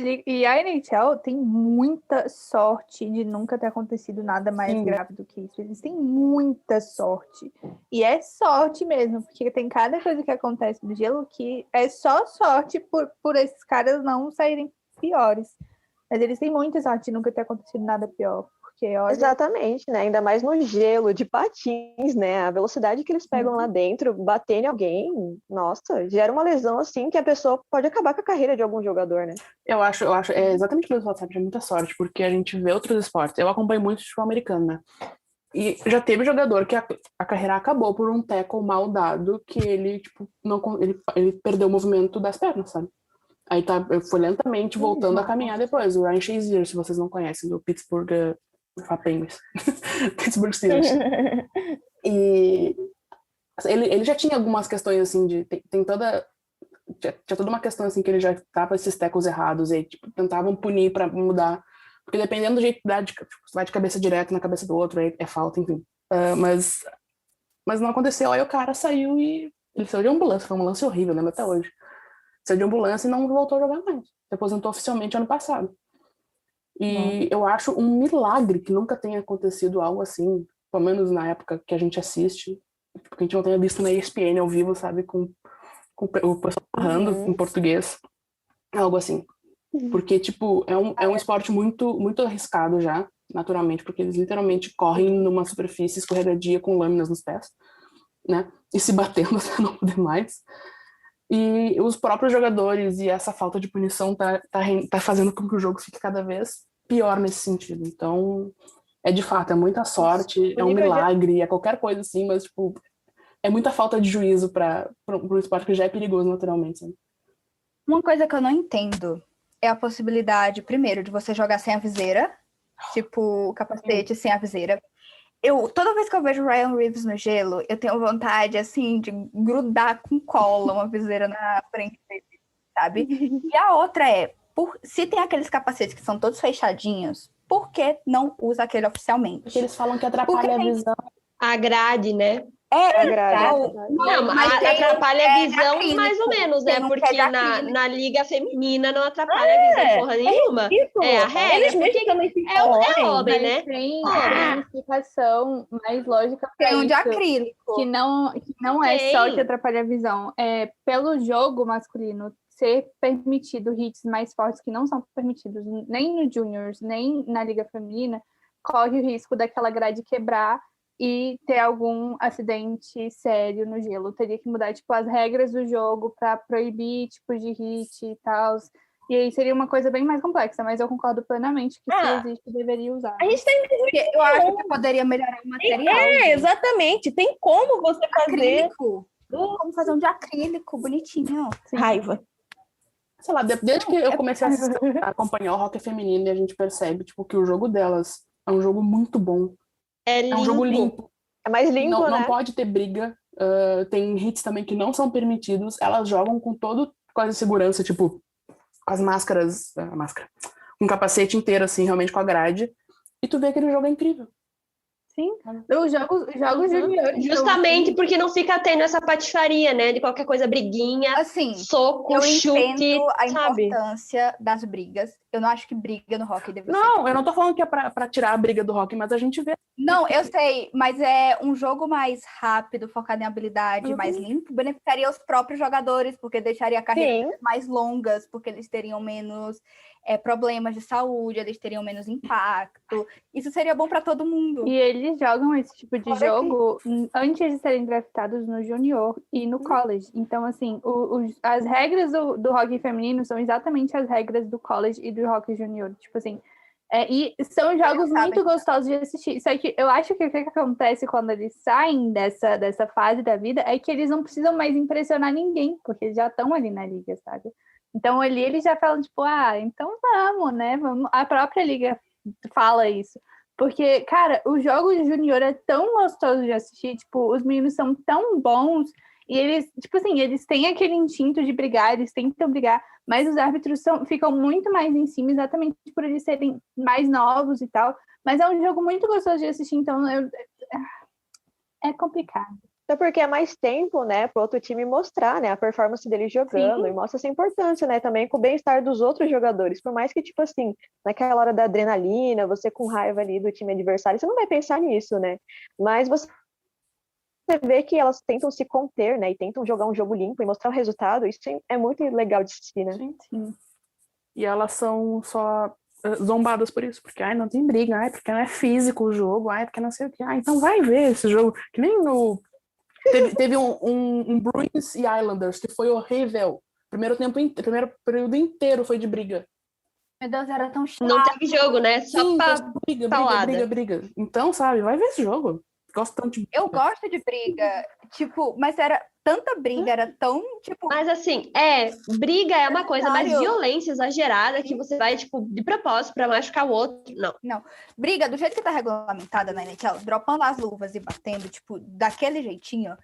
a NHL tem muita sorte de nunca ter acontecido nada mais grave do que isso. Eles têm muita sorte. E é sorte mesmo, porque tem cada coisa que acontece no gelo que é só sorte por esses caras não saírem piores. Mas eles têm muita sorte de nunca ter acontecido nada pior. Porque, olha... Exatamente, né? Ainda mais no gelo, de patins, né? A velocidade que eles pegam lá dentro, bater em alguém, nossa, gera uma lesão assim que a pessoa pode acabar com a carreira de algum jogador, né? Eu acho, é exatamente o que você falou, sabe? É muita sorte, porque a gente vê outros esportes. Eu acompanho muito futebol americano, né? E já teve jogador que a carreira acabou por um tackle mal dado, que ele, tipo, ele perdeu o movimento das pernas, sabe? Aí foi lentamente voltando a caminhar depois. O Ryan Shazier, se vocês não conhecem, do Pittsburgh Penguins. Pittsburgh Steelers. E ele já tinha algumas questões, assim, tinha toda uma questão, assim, que ele já tava esses tackles errados, e tipo, tentavam punir pra mudar. Porque dependendo do jeito que dá, tipo, vai de cabeça direto na cabeça do outro, aí é falta, enfim. Mas não aconteceu. Aí o cara saiu e ele saiu de ambulância. Foi uma ambulância horrível, lembro até hoje. Saiu de ambulância e não voltou a jogar mais. Se aposentou oficialmente ano passado. E eu acho um milagre que nunca tenha acontecido algo assim, pelo menos na época que a gente assiste, porque a gente não tenha visto na ESPN ao vivo, sabe, com o pessoal narrando em português, algo assim. Porque, tipo, é um esporte muito, muito arriscado já, naturalmente, porque eles literalmente correm numa superfície escorregadia com lâminas nos pés, né, e se batendo até não poder mais. E os próprios jogadores e essa falta de punição tá fazendo com que o jogo fique cada vez pior nesse sentido. Então, de fato, é muita sorte, é um milagre, é qualquer coisa assim, mas, tipo, é muita falta de juízo para um esporte que já é perigoso naturalmente. Sabe? Uma coisa que eu não entendo é a possibilidade, primeiro, de você jogar sem a viseira, tipo, o capacete sem a viseira. Toda vez que eu vejo o Ryan Reeves no gelo, eu tenho vontade, assim, de grudar com cola uma viseira na frente dele, sabe? E a outra se tem aqueles capacetes que são todos fechadinhos, por que não usa aquele oficialmente? Porque eles falam que atrapalha a visão. A grade, né? A grade. Não, mas atrapalha a visão mais ou menos, né? Porque na liga feminina não atrapalha a visão porra nenhuma. É a regra. Eles mesmos também se é homem, né? Tem uma explicação mais lógica para Tem um de isso, acrílico. que não é só que atrapalha a visão. É pelo jogo masculino ser permitido hits mais fortes que não são permitidos nem no juniors, nem na liga feminina, corre o risco daquela grade quebrar e ter algum acidente sério no gelo. Teria que mudar, tipo, as regras do jogo para proibir tipos de hit e tal. E aí seria uma coisa bem mais complexa, mas eu concordo plenamente que se existe, deveria usar. A gente tem eu acho que poderia melhorar o material. Exatamente. Tem como você fazer... Acrílico. Como fazer um de acrílico, bonitinho. Sim. Raiva. Sei lá, desde que eu comecei a acompanhar o hockey feminino, e a gente percebe, tipo, que o jogo delas é um jogo muito bom. É um jogo limpo. É mais limpo, né? Não pode ter briga. Tem hits também que não são permitidos. Elas jogam com quase segurança, tipo, com as máscaras, com o capacete inteiro, assim, realmente com a grade. E tu vê que aquele jogo é incrível. Sim, os jogos juniores. Justamente porque não fica tendo essa patifaria, né? De qualquer coisa, briguinha, assim, soco, eu chute, entendo a sabe? importância das brigas. Eu não acho que briga no hockey deve ser. Não, eu não tô falando que é pra tirar a briga do hockey, mas a gente vê. Não, eu sei, mas é um jogo mais rápido, focado em habilidade, mais limpo, beneficiaria os próprios jogadores, porque deixaria carreiras mais longas, porque eles teriam menos problemas de saúde, eles teriam menos impacto. Isso seria bom para todo mundo. E eles jogam esse tipo de jogo antes de serem draftados no junior e no college. Então, assim, as regras do hockey feminino são exatamente as regras do college e do hockey junior. Tipo assim, e são jogos muito gostosos de assistir. Só que eu acho que o que acontece quando eles saem dessa fase da vida é que eles não precisam mais impressionar ninguém, porque eles já estão ali na liga, sabe? Então ali eles já falam, tipo, então vamos, né? A própria liga fala isso. Porque, cara, o jogo de junior é tão gostoso de assistir, tipo, os meninos são tão bons, e eles, tipo assim, eles têm aquele instinto de brigar, eles tentam brigar, mas os árbitros ficam muito mais em cima, exatamente por eles serem mais novos e tal. Mas é um jogo muito gostoso de assistir, então é complicado. Até porque é mais tempo, né, para outro time mostrar, né, a performance dele jogando. E mostra essa importância, né, também com o bem-estar dos outros jogadores. Por mais que, tipo assim, naquela hora da adrenalina, você com raiva ali do time adversário, você não vai pensar nisso, né? Mas você vê que elas tentam se conter, né, e tentam jogar um jogo limpo e mostrar o resultado. Isso é muito legal de assistir, né? Sim. E elas são só zombadas por isso, porque não tem briga, porque não é físico o jogo, porque não sei o que. Então vai ver esse jogo, que nem no... Teve um Bruins e Islanders, que foi horrível. Primeiro período inteiro foi de briga. Meu Deus, era tão chato. Não teve jogo, né? Só Sim, pra briga. Então, sabe, vai ver esse jogo. Gosto tanto de briga. Eu gosto de briga, tipo, mas era tanta briga, era tão, tipo... Mas assim, briga é uma coisa, mas violência exagerada que você vai, tipo, de propósito pra machucar o outro, não. Briga, do jeito que tá regulamentada na NHL, dropando as luvas e batendo, tipo, daquele jeitinho,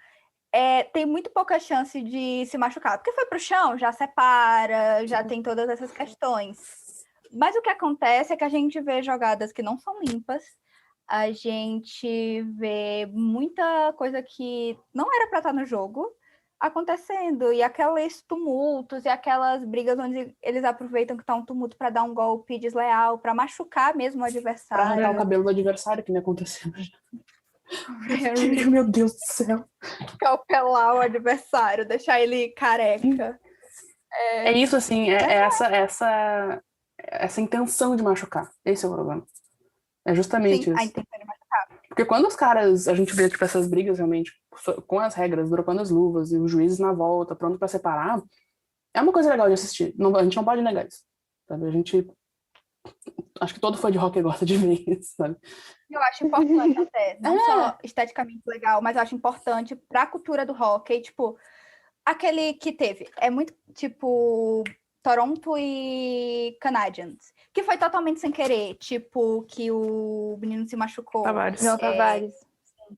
tem muito pouca chance de se machucar. Porque foi pro chão, já separa, já tem todas essas questões. Mas o que acontece é que a gente vê jogadas que não são limpas, a gente vê muita coisa que não era para estar no jogo acontecendo, e aqueles tumultos e aquelas brigas onde eles aproveitam que tá um tumulto para dar um golpe desleal, para machucar mesmo o adversário. Para arrancar o cabelo do adversário, que nem aconteceu. Meu Deus do céu. Calpelar o adversário, deixar ele careca. É isso, assim, essa intenção de machucar. Esse é o problema. É justamente isso. A intenção de machucar. Porque quando a gente vê tipo, essas brigas realmente com as regras, dropando as luvas e os juízes na volta, pronto pra separar, é uma coisa legal de assistir. A gente não pode negar isso. Sabe? Acho que todo fã de hockey gosta de ver isso, sabe? Eu acho importante até, não só esteticamente legal, mas eu acho importante pra cultura do hockey, tipo, aquele que teve, é muito, tipo, Toronto e Canadiens, que foi totalmente sem querer, tipo, que o menino se machucou. Tavares.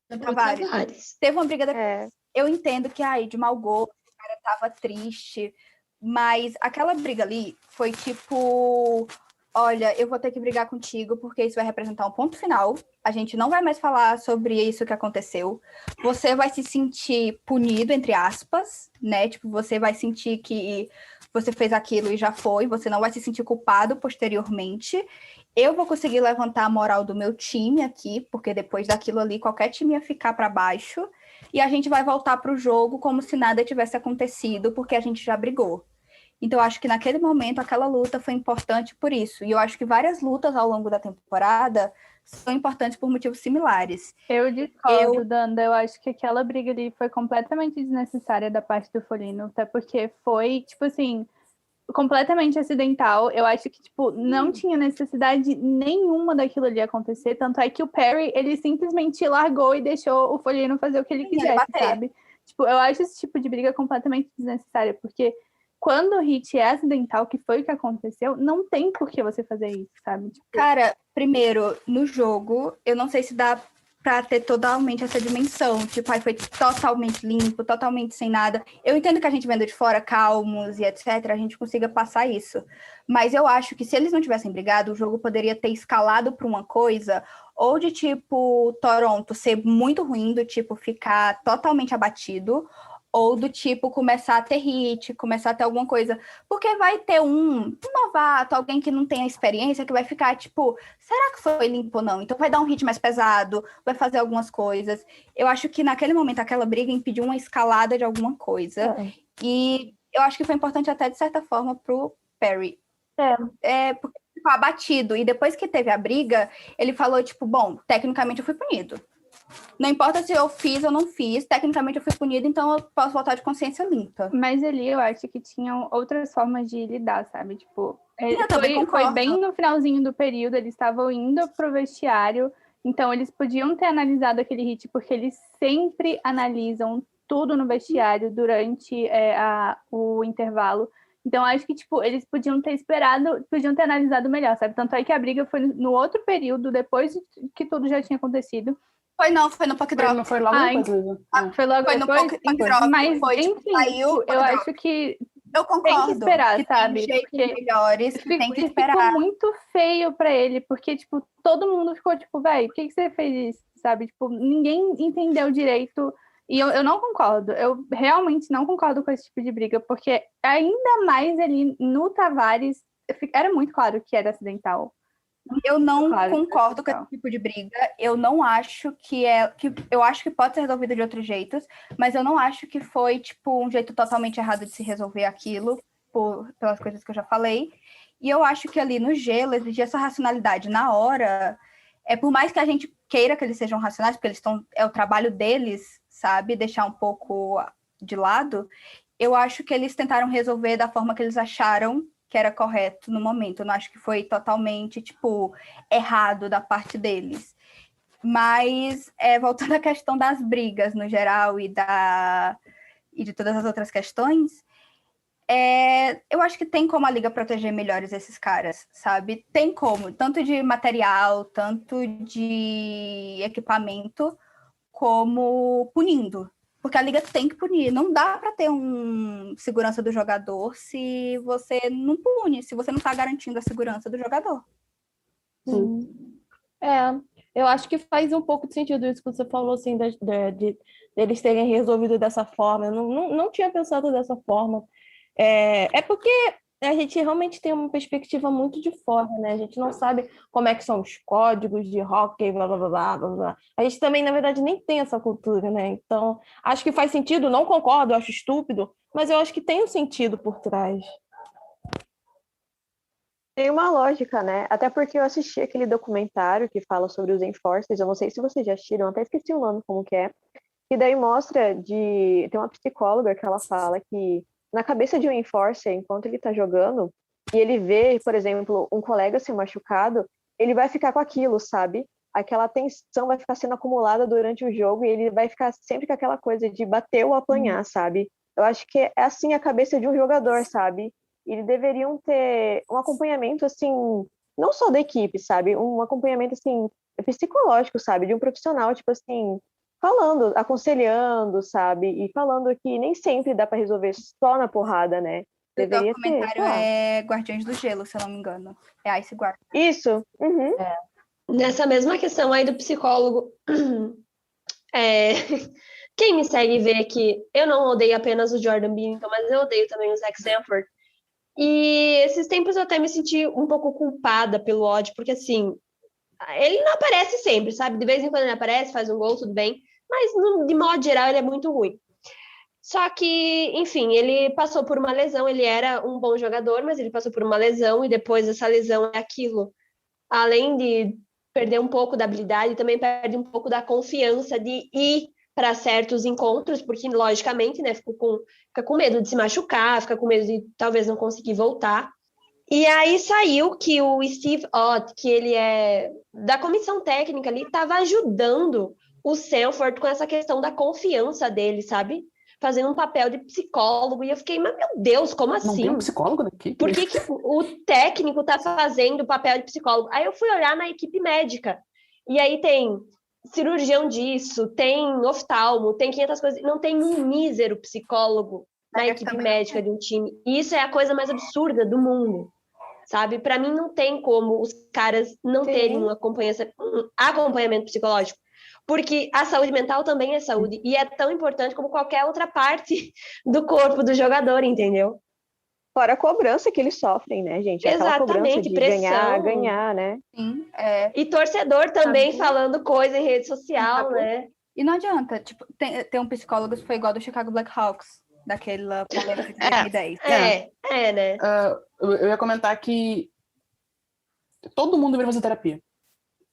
Tavares. Teve uma briga depois. Eu entendo que, de mau gosto, o cara tava triste, mas aquela briga ali foi tipo... Olha, eu vou ter que brigar contigo porque isso vai representar um ponto final. A gente não vai mais falar sobre isso que aconteceu. Você vai se sentir punido, entre aspas, né? Tipo, você vai sentir que você fez aquilo e já foi. Você não vai se sentir culpado posteriormente. Eu vou conseguir levantar a moral do meu time aqui, porque depois daquilo ali, qualquer time ia ficar para baixo. E a gente vai voltar para o jogo como se nada tivesse acontecido, porque a gente já brigou. Então, eu acho que naquele momento, aquela luta foi importante por isso. E eu acho que várias lutas ao longo da temporada são importantes por motivos similares. Eu discordo, Danda. Eu acho que aquela briga ali foi completamente desnecessária da parte do Foligno, até porque foi, tipo assim, completamente acidental. Eu acho que, tipo, não tinha necessidade nenhuma daquilo ali acontecer. Tanto é que o Perry, ele simplesmente largou e deixou o Foligno fazer o que ele quisesse, sabe? Tipo, eu acho esse tipo de briga completamente desnecessária, porque... Quando o hit é acidental, que foi o que aconteceu, não tem por que você fazer isso, sabe? Tipo... Cara, primeiro, no jogo, eu não sei se dá pra ter totalmente essa dimensão. Tipo, aí foi totalmente limpo, totalmente sem nada. Eu entendo que a gente vendo de fora, calmos e etc., a gente consiga passar isso. Mas eu acho que se eles não tivessem brigado, o jogo poderia ter escalado pra uma coisa, ou de tipo, Toronto ser muito ruim, do tipo, ficar totalmente abatido, ou do tipo, começar a ter hit, começar a ter alguma coisa. Porque vai ter um novato, alguém que não tem a experiência, que vai ficar, tipo, será que foi limpo ou não? Então vai dar um hit mais pesado, vai fazer algumas coisas. Eu acho que naquele momento, aquela briga impediu uma escalada de alguma coisa. E eu acho que foi importante até, de certa forma, pro Perry. Porque ele ficou abatido. E depois que teve a briga, ele falou, tipo, bom, tecnicamente eu fui punido. Não importa se eu fiz ou não fiz, tecnicamente eu fui punida, então eu posso voltar de consciência limpa. Mas ali eu acho que tinham outras formas de lidar, sabe? Tipo, foi bem no finalzinho do período, eles estavam indo pro vestiário, então eles podiam ter analisado aquele hit, porque eles sempre analisam tudo no vestiário durante o intervalo. Então, acho que, tipo, eles podiam ter esperado, podiam ter analisado melhor, sabe? Tanto é que a briga foi no outro período, depois que tudo já tinha acontecido. Foi no Puck Drop. Não foi logo depois, Luísa. Foi logo foi depois? No Puck Drop. Mas, foi, enfim, saiu, eu acho que eu concordo, tem que esperar, que sabe? Tem jeitos porque melhores, tem que esperar. Ficou muito feio pra ele, porque, tipo, todo mundo ficou, tipo, velho, por que você fez isso, sabe? Tipo, ninguém entendeu direito E eu não concordo, eu realmente não concordo com esse tipo de briga, porque ainda mais ali no Tavares, era muito claro que era acidental. Eu não Claro, concordo com total. esse tipo de briga. Eu não acho eu acho que pode ser resolvido de outros jeitos, mas eu não acho que foi, tipo, um jeito totalmente errado de se resolver aquilo, pelas coisas que eu já falei. E eu acho que ali no gelo exigir essa racionalidade na hora, por mais que a gente queira que eles sejam racionais, porque é o trabalho deles, sabe? Deixar um pouco de lado, eu acho que eles tentaram resolver da forma que eles acharam que era correto no momento. Eu não acho que foi totalmente, tipo, errado da parte deles. Mas, voltando à questão das brigas no geral e de todas as outras questões, eu acho que tem como a Liga proteger melhores esses caras, sabe? Tem como, tanto de material, tanto de equipamento, como punindo. Porque a Liga tem que punir. Não dá para ter segurança do jogador se você não pune, se você não está garantindo a segurança do jogador. Sim. Eu acho que faz um pouco de sentido isso que você falou, assim, deles terem resolvido dessa forma. Eu não tinha pensado dessa forma. Porque a gente realmente tem uma perspectiva muito de fora, né? A gente não sabe como é que são os códigos de hóquei, blá, blá, blá, blá, blá, blá. A gente também, na verdade, nem tem essa cultura, né? Então, acho que faz sentido, não concordo, acho estúpido, mas eu acho que tem um sentido por trás. Tem uma lógica, né? Até porque eu assisti aquele documentário que fala sobre os Enforcers, eu não sei se vocês já assistiram, eu até esqueci o nome como que é, e daí mostra tem uma psicóloga que ela fala que na cabeça de um Enforcer, enquanto ele tá jogando, e ele vê, por exemplo, um colega se machucado, ele vai ficar com aquilo, sabe? Aquela tensão vai ficar sendo acumulada durante o jogo e ele vai ficar sempre com aquela coisa de bater ou apanhar, sabe? Eu acho que é assim a cabeça de um jogador, sabe? Eles deveriam ter um acompanhamento, assim, não só da equipe, sabe? Um acompanhamento, assim, psicológico, sabe? De um profissional, tipo assim, falando, aconselhando, sabe? E falando que nem sempre dá para resolver só na porrada, né? O Deveria documentário ter, é Guardiões do Gelo, se eu não me engano. É Ice Guard. Isso. Uhum. Nessa mesma questão aí do psicólogo, quem me segue vê que eu não odeio apenas o Jordan Binnington, mas eu odeio também o Zach Sanford. E esses tempos eu até me senti um pouco culpada pelo ódio, porque assim, ele não aparece sempre, sabe? De vez em quando ele aparece, faz um gol, tudo bem, mas de modo geral ele é muito ruim. Só que, enfim, ele passou por uma lesão, ele era um bom jogador, mas ele passou por uma lesão e depois essa lesão é aquilo. Além de perder um pouco da habilidade, também perde um pouco da confiança de ir para certos encontros, porque, logicamente, né, fica com medo de se machucar, fica com medo de talvez não conseguir voltar. E aí saiu que o Steve Ott, que ele é da comissão técnica ali, estava ajudando o Sanford com essa questão da confiança dele, sabe? Fazendo um papel de psicólogo. E eu fiquei, mas meu Deus, como assim? Não tem um psicólogo daqui? Por que o técnico tá fazendo o papel de psicólogo? Aí eu fui olhar na equipe médica. E aí tem cirurgião disso, tem oftalmo, tem 500 coisas. Não tem um mísero psicólogo na equipe médica de um time. E isso é a coisa mais absurda do mundo, sabe? Para mim não tem como os caras não terem um acompanhamento psicológico. Porque a saúde mental também é saúde. E é tão importante como qualquer outra parte do corpo do jogador, entendeu? Fora a cobrança que eles sofrem, né, gente? Aquela cobrança de ganhar, né? Sim, E torcedor também falando coisa em rede social, né? E não adianta, tipo, tem um psicólogo que foi igual do Chicago Blackhawks, daquela polêmica de 2010. Né? Eu ia comentar que todo mundo deveria fazer terapia.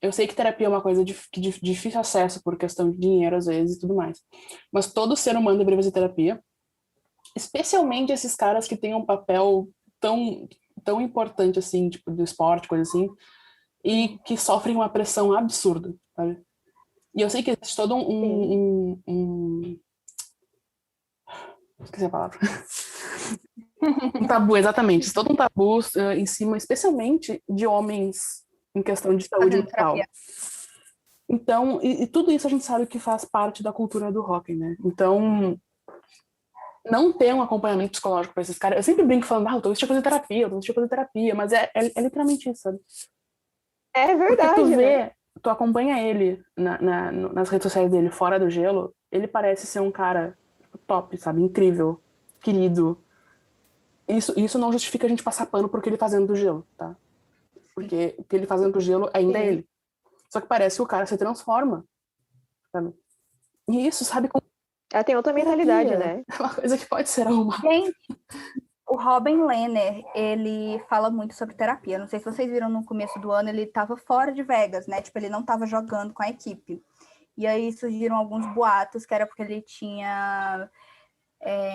Eu sei que terapia é uma coisa de difícil acesso por questão de dinheiro, às vezes, e tudo mais. Mas todo ser humano deveria fazer terapia. Especialmente esses caras que têm um papel tão importante, assim, tipo, do esporte, coisa assim, e que sofrem uma pressão absurda, sabe? E eu sei que existe todo esqueci a palavra. Um tabu, exatamente. Todo um tabu em cima, especialmente de homens em questão de saúde mental. Então, e tudo isso a gente sabe que faz parte da cultura do hockey, né? Então, não ter um acompanhamento psicológico para esses caras. Eu sempre brinco falando, eu tô deixando fazer terapia, mas é literalmente isso, sabe? É verdade, porque tu vê, né? tu acompanha ele nas redes sociais dele fora do gelo, ele parece ser um cara top, sabe? Incrível, querido. Isso não justifica a gente passar pano por que ele fazendo do gelo, tá? Porque o que ele fazendo do gelo ainda é ele. Só que parece que o cara se transforma, sabe? E isso, sabe, como Ela tem outra mentalidade, né? é uma coisa que pode ser arrumada. Gente, o Robin Lehner, ele fala muito sobre terapia. Não sei se vocês viram no começo do ano, ele estava fora de Vegas, né? Tipo, ele não estava jogando com a equipe. E aí surgiram alguns boatos que era porque ele tinha,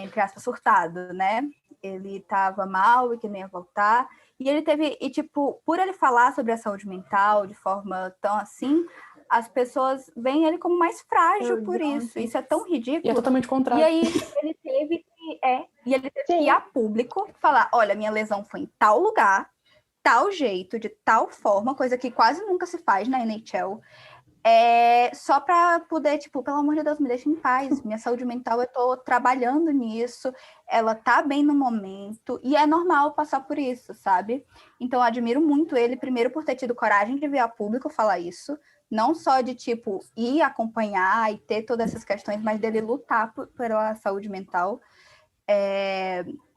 entre aspas, surtado, né? Ele estava mal e que nem ia voltar. E ele teve, e tipo, por ele falar sobre a saúde mental de forma tão assim, as pessoas veem ele como mais frágil por isso. Isso é tão ridículo. E é totalmente contrário. E aí ele teve que ir a público falar, olha, minha lesão foi em tal lugar, tal jeito, de tal forma, coisa que quase nunca se faz na NHL. Só para poder, tipo, pelo amor de Deus, me deixa em paz. Minha saúde mental, eu tô trabalhando nisso, ela tá bem no momento, e é normal passar por isso, sabe? Então, eu admiro muito ele, primeiro, por ter tido coragem de vir a público falar isso, não só de, tipo, ir acompanhar e ter todas essas questões, mas dele lutar pela saúde mental.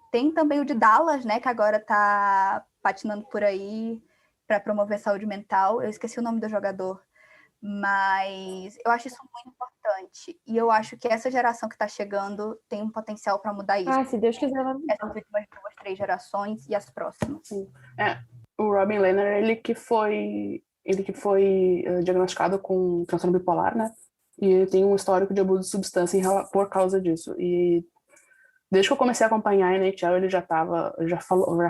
Tem também o de Dallas, né, que agora tá patinando por aí para promover saúde mental. Eu esqueci o nome do jogador. Mas eu acho isso muito importante. E eu acho que essa geração que está chegando tem um potencial para mudar isso. Se Deus quiser, vai mudar. Essas últimas 2, 3 gerações e as próximas. Sim. O Robin Lehner, ele que foi diagnosticado com transtorno bipolar, né? E ele tem um histórico de abuso de substância por causa disso. E desde que eu comecei a acompanhar a NHL, ele já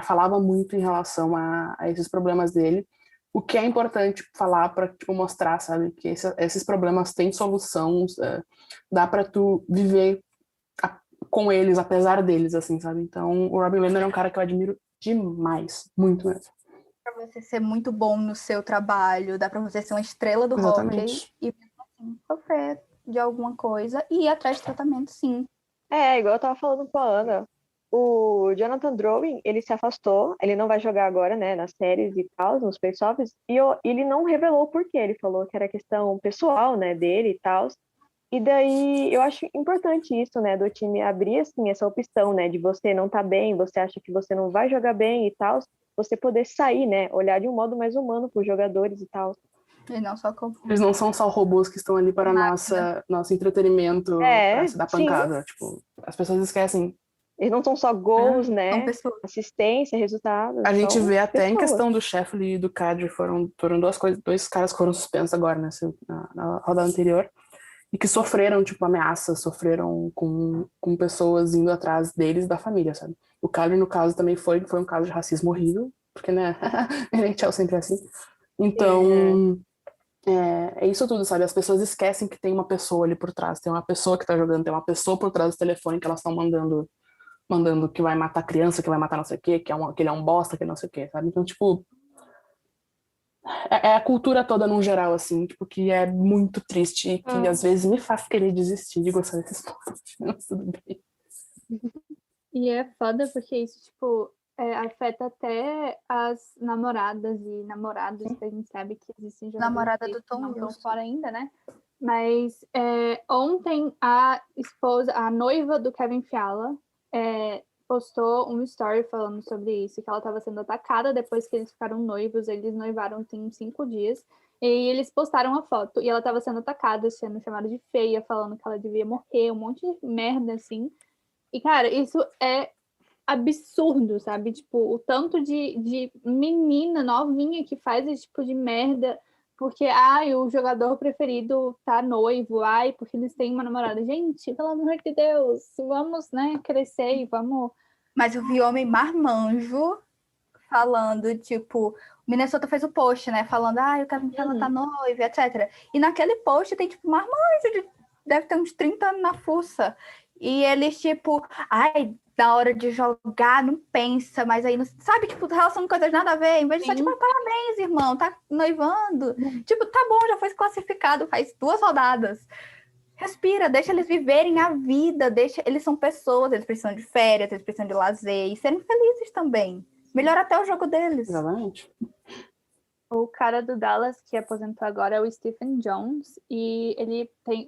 falava muito em relação a esses problemas dele. O que é importante falar para, tipo, mostrar, sabe, que esses problemas têm solução, dá para tu viver com eles, apesar deles, assim, sabe? Então, o Robin Lehner é um cara que eu admiro demais, muito mesmo. Para você ser muito bom no seu trabalho, dá para você ser uma estrela do hockey e assim, sofrer de alguma coisa e ir atrás de tratamento, sim. Igual eu tava falando com a Ana. O Jonathan Drouin, ele se afastou, ele não vai jogar agora, né, nas séries e tal, nos playoffs, e ele não revelou o porquê, ele falou que era questão pessoal, né, dele e tal, e daí eu acho importante isso, né, do time abrir, assim, essa opção, né, de você não tá bem, você acha que você não vai jogar bem e tal, você poder sair, né, olhar de um modo mais humano pros jogadores e tal. E não só como... Eles não são só robôs que estão ali para nosso entretenimento, para se dar pancada, sim. Tipo, as pessoas esquecem. Eles não são só gols, né? Assistência, resultados. A gente vê até em questão do Sheffield e do Kadri, foram dois caras que foram suspensos agora, né, na rodada anterior, e que sofreram, tipo, ameaças, sofreram com pessoas indo atrás deles, da família, sabe? O Kadri, no caso, também foi um caso de racismo horrível, porque, né, NHL sempre é assim. Então, é isso tudo, sabe? As pessoas esquecem que tem uma pessoa ali por trás, tem uma pessoa que tá jogando, tem uma pessoa por trás do telefone que elas estão mandando que vai matar criança, que vai matar não sei o quê, que ele é um bosta, que não sei o quê, sabe? Então, tipo, é a cultura toda num geral, assim, tipo, que é muito triste e que às vezes me faz querer desistir de gostar desses pontos, mas tudo bem. E é foda porque isso, tipo, afeta até as namoradas e namorados, que a gente sabe que existem jogadores namorada do Tom não Wilson. estão fora ainda, né? Mas ontem a noiva do Kevin Fiala, postou um story falando sobre isso, que ela estava sendo atacada depois que eles ficaram noivos, eles noivaram tem 5 dias, e eles postaram a foto, e ela estava sendo atacada, sendo chamada de feia, falando que ela devia morrer, um monte de merda, assim. E, cara, isso é absurdo, sabe? Tipo, o tanto de menina novinha que faz esse tipo de merda, porque, o jogador preferido tá noivo, porque eles têm uma namorada. Gente, pelo amor de Deus, vamos, né, crescer e vamos... Mas eu vi homem marmanjo falando, tipo, o Minnesota fez o post, né, falando, o Kevin Fiala tá noivo, etc. E naquele post tem, tipo, marmanjo, deve ter uns 30 anos na fuça. E eles, tipo, na hora de jogar, não pensa, mas aí, não, sabe, tipo, relação com coisas nada a ver, em vez de só, tipo, parabéns, irmão, tá noivando. Tipo, tá bom, já foi classificado, faz 2 rodadas. Respira, deixa eles viverem a vida, eles são pessoas, eles precisam de férias, eles precisam de lazer, e serem felizes também. Melhora até o jogo deles. Exatamente. O cara do Dallas que aposentou agora é o Stephen Jones, e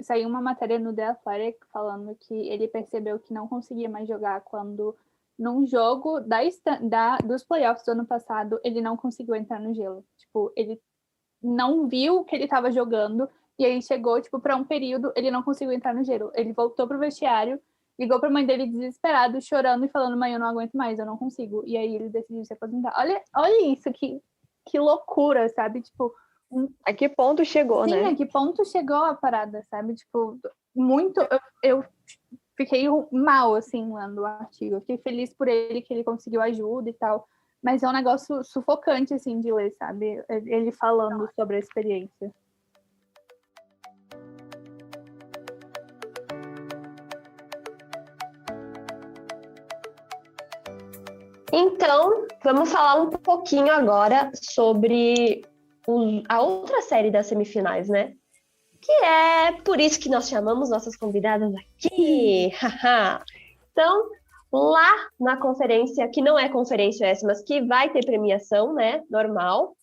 saiu uma matéria no The Athletic falando que ele percebeu que não conseguia mais jogar quando, num jogo dos playoffs do ano passado, ele não conseguiu entrar no gelo. Tipo, ele não viu que ele estava jogando, e aí chegou, tipo, para um período, ele não conseguiu entrar no gelo. Ele voltou pro vestiário, ligou pra mãe dele desesperado, chorando e falando: mãe, eu não aguento mais, eu não consigo. E aí ele decidiu se aposentar. Olha isso, que loucura, sabe? Tipo, A que ponto chegou, sim, né? a que ponto chegou a parada, sabe? Tipo, muito. Eu fiquei mal, assim, lendo o artigo. Eu fiquei feliz por ele, que ele conseguiu ajuda e tal. Mas é um negócio sufocante, assim, de ler, sabe? Ele falando sobre a experiência. Então, vamos falar um pouquinho agora sobre a outra série das semifinais, né? Que é por isso que nós chamamos nossas convidadas aqui. Então, lá na conferência, que não é conferência essa, mas que vai ter premiação, né? Normal.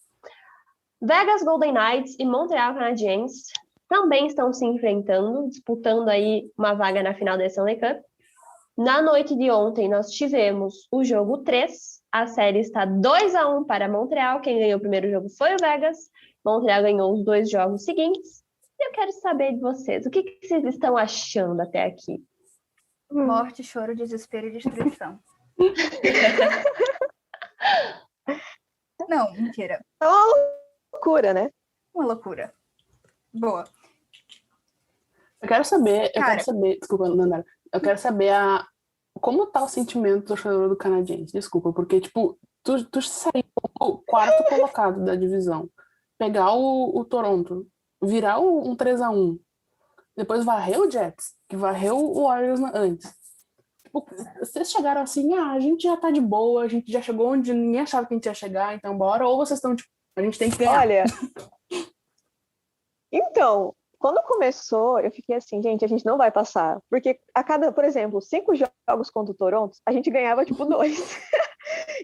Vegas Golden Knights e Montreal Canadiens também estão se enfrentando, disputando aí uma vaga na final da Stanley Cup. Na noite de ontem, nós tivemos o jogo 3. A série está 2-1 para Montreal. Quem ganhou o primeiro jogo foi o Vegas. Montreal ganhou os 2 jogos seguintes. E eu quero saber de vocês, o que vocês estão achando até aqui? Morte, choro, desespero e destruição. Não, mentira. É uma loucura, né? Uma loucura. Boa. Eu quero saber, desculpa, Nandara, eu quero saber como tá o sentimento do torcedor do Canadiense, desculpa, porque, tipo, tu sair o quarto colocado da divisão, pegar o Toronto, virar um 3-1, depois varrer o Jets, que varreu o Warriors antes. Tipo, vocês chegaram assim, a gente já tá de boa, a gente já chegou onde ninguém achava que a gente ia chegar, então bora, ou vocês estão, tipo, a gente tem que ganhar. Olha, então, quando começou, eu fiquei assim, gente, a gente não vai passar. Porque a cada, por exemplo, 5 jogos contra o Toronto, a gente ganhava, tipo, 2.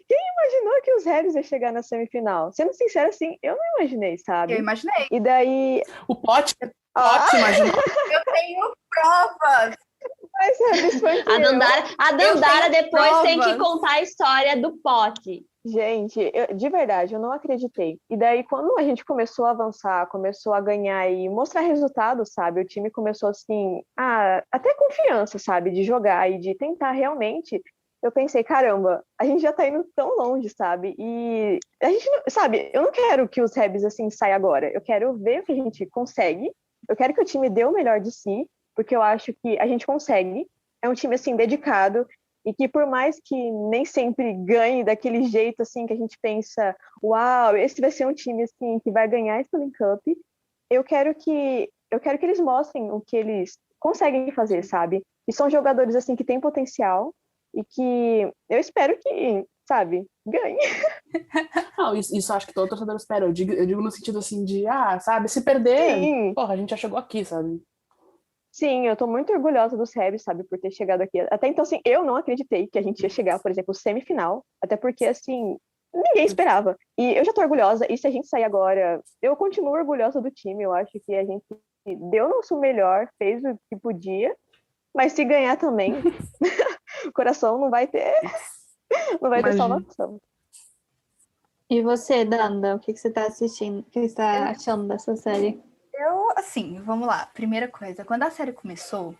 Quem imaginou que os Habs iam chegar na semifinal? Sendo sincera, assim, eu não imaginei, sabe? Eu imaginei. E daí... O Pote imaginou. Eu tenho provas. Mas Habs foi A Dandara depois provas. tem que contar a história do Pote. Gente, de verdade, eu não acreditei. E daí, quando a gente começou a avançar, começou a ganhar e mostrar resultados, sabe? O time começou, assim, até confiança, sabe? De jogar e de tentar realmente. Eu pensei, caramba, a gente já tá indo tão longe, sabe? E a gente, sabe, eu não quero que os Habs, assim, saiam agora. Eu quero ver o que a gente consegue. Eu quero que o time dê o melhor de si, porque eu acho que a gente consegue. É um time, assim, dedicado. E que por mais que nem sempre ganhe daquele jeito assim que a gente pensa, uau, esse vai ser um time assim que vai ganhar a Stanley Cup, eu quero que eles mostrem o que eles conseguem fazer, sabe? E são jogadores assim que têm potencial e que eu espero que, sabe, ganhe. Não, isso acho que todo torcedor espera. Eu digo no sentido assim de, sabe, se perder, Sim. porra, a gente já chegou aqui, sabe? Sim, eu tô muito orgulhosa dos Habs, sabe, por ter chegado aqui. Até então, assim, eu não acreditei que a gente ia chegar, por exemplo, semifinal, até porque, assim, ninguém esperava. E eu já tô orgulhosa, e se a gente sair agora, eu continuo orgulhosa do time, eu acho que a gente deu o nosso melhor, fez o que podia, mas se ganhar também, o coração não vai ter salvação. E você, Danda, o que você tá assistindo? O que você tá achando dessa série? Assim, vamos lá. Primeira coisa, quando a série começou,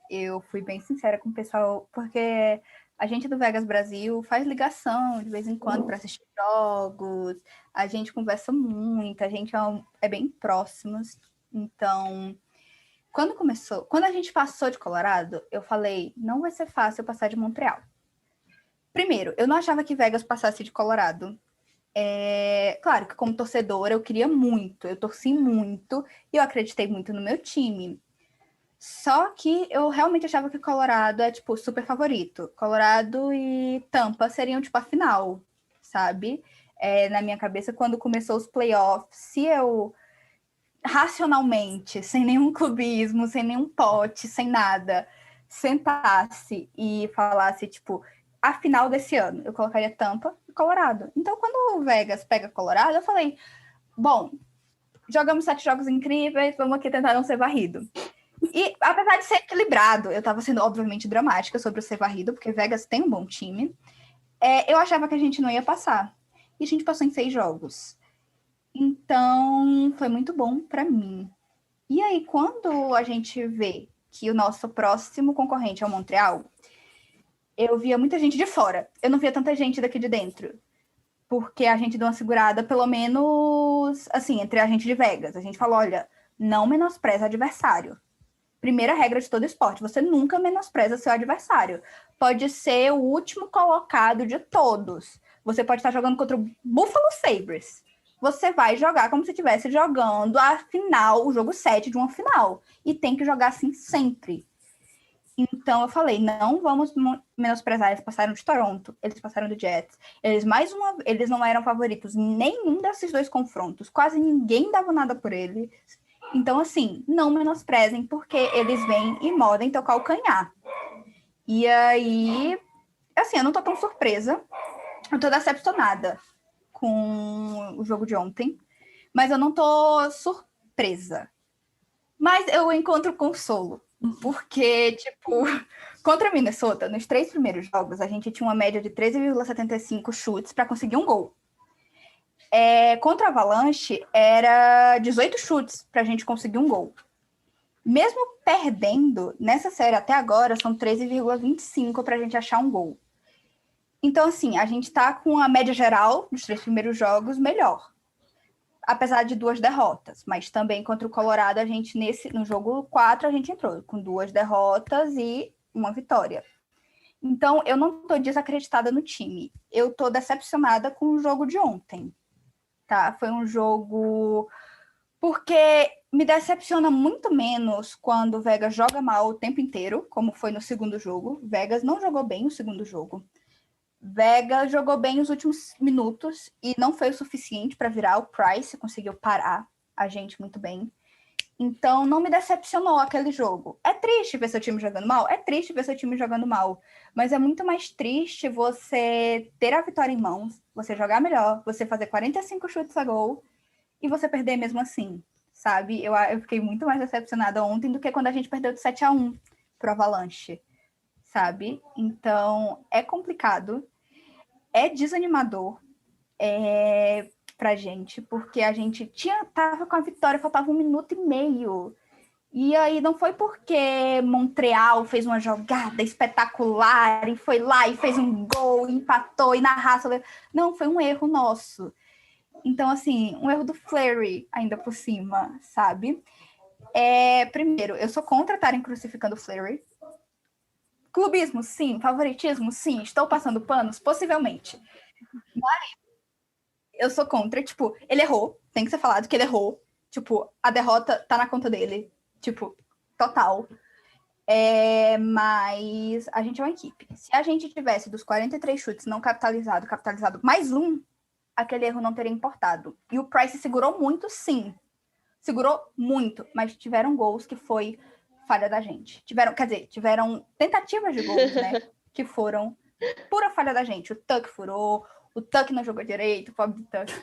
eu fui bem sincera com o pessoal, porque a gente do Vegas Brasil faz ligação de vez em quando para assistir jogos, a gente conversa muito, a gente é bem próximos. Então, quando a gente passou de Colorado, eu falei, não vai ser fácil passar de Montreal. Primeiro, eu não achava que Vegas passasse de Colorado. Claro que como torcedora eu queria muito, eu torci muito e eu acreditei muito no meu time. Só que eu realmente achava que Colorado é, tipo, super favorito. Colorado e Tampa seriam, tipo, a final, sabe? Na minha cabeça, quando começou os playoffs, se eu racionalmente, sem nenhum clubismo, sem nenhum pote, sem nada, sentasse e falasse, tipo, a final desse ano, eu colocaria Tampa e Colorado. Então, quando o Vegas pega Colorado, eu falei, bom, jogamos 7 jogos incríveis, vamos aqui tentar não ser varrido. E, apesar de ser equilibrado, eu estava sendo, obviamente, dramática sobre o ser varrido, porque Vegas tem um bom time, eu achava que a gente não ia passar. E a gente passou em 6 jogos. Então, foi muito bom para mim. E aí, quando a gente vê que o nosso próximo concorrente é o Montreal, eu via muita gente de fora. Eu não via tanta gente daqui de dentro. Porque a gente deu uma segurada, pelo menos, assim, entre a gente de Vegas. A gente falou, olha, não menospreza adversário. Primeira regra de todo esporte, você nunca menospreza seu adversário. Pode ser o último colocado de todos. Você pode estar jogando contra o Buffalo Sabres. Você vai jogar como se estivesse jogando a final, o jogo 7 de uma final. E tem que jogar assim sempre. Então eu falei, não vamos menosprezar. Eles passaram de Toronto, eles passaram do Jets. Eles não eram favoritos em nenhum desses 2 confrontos. Quase ninguém dava nada por eles. Então, assim, não menosprezem, porque eles vêm e modem teu calcanhar. E aí, assim, eu não tô tão surpresa. Eu tô decepcionada com o jogo de ontem. Mas eu não tô surpresa. Mas eu encontro consolo. Porque, tipo, contra a Minnesota, nos 3 primeiros jogos, a gente tinha uma média de 13,75 chutes para conseguir um gol. Contra a Avalanche, era 18 chutes para a gente conseguir um gol. Mesmo perdendo, nessa série até agora, são 13,25 para a gente achar um gol. Então, assim, a gente está com a média geral dos 3 primeiros jogos melhor. Apesar de 2 derrotas. Mas também contra o Colorado, a gente, no jogo 4, a gente entrou com 2 derrotas e 1 vitória. Então, eu não estou desacreditada no time. Eu estou decepcionada com o jogo de ontem. Tá? Foi um jogo... Porque me decepciona muito menos quando o Vegas joga mal o tempo inteiro, como foi no segundo jogo. Vegas não jogou bem o segundo jogo. Vegas jogou bem os últimos minutos e não foi o suficiente para virar. O Price conseguiu parar a gente muito bem. Então, não me decepcionou aquele jogo. É triste ver seu time jogando mal? É triste ver seu time jogando mal. Mas é muito mais triste você ter a vitória em mãos, você jogar melhor, você fazer 45 chutes a gol e você perder mesmo assim, sabe? Eu fiquei muito mais decepcionada ontem do que quando a gente perdeu de 7-1 pro Avalanche, sabe? Então, é complicado, é desanimador pra gente, porque a gente tava com a vitória, faltava 1 minuto e meio. E aí não foi porque Montreal fez uma jogada espetacular e foi lá e fez um gol, empatou e na raça. Não, foi um erro nosso. Então, assim, um erro do Fleury ainda por cima, sabe? Primeiro, eu sou contra estarem crucificando o Fleury. Clubismo, sim. Favoritismo, sim. Estou passando panos? Possivelmente. Mas eu sou contra, tipo, ele errou. Tem que ser falado que ele errou. Tipo, a derrota tá na conta dele. Tipo, total. Mas a gente é uma equipe. Se a gente tivesse dos 43 chutes não capitalizado mais um, aquele erro não teria importado. E o Price segurou muito, sim. Segurou muito, mas tiveram gols que foi falha da gente. Tiveram tentativas de gols, né? Que foram pura falha da gente. O Tuck furou, o Tuck não jogou direito, o pobre do Tuck.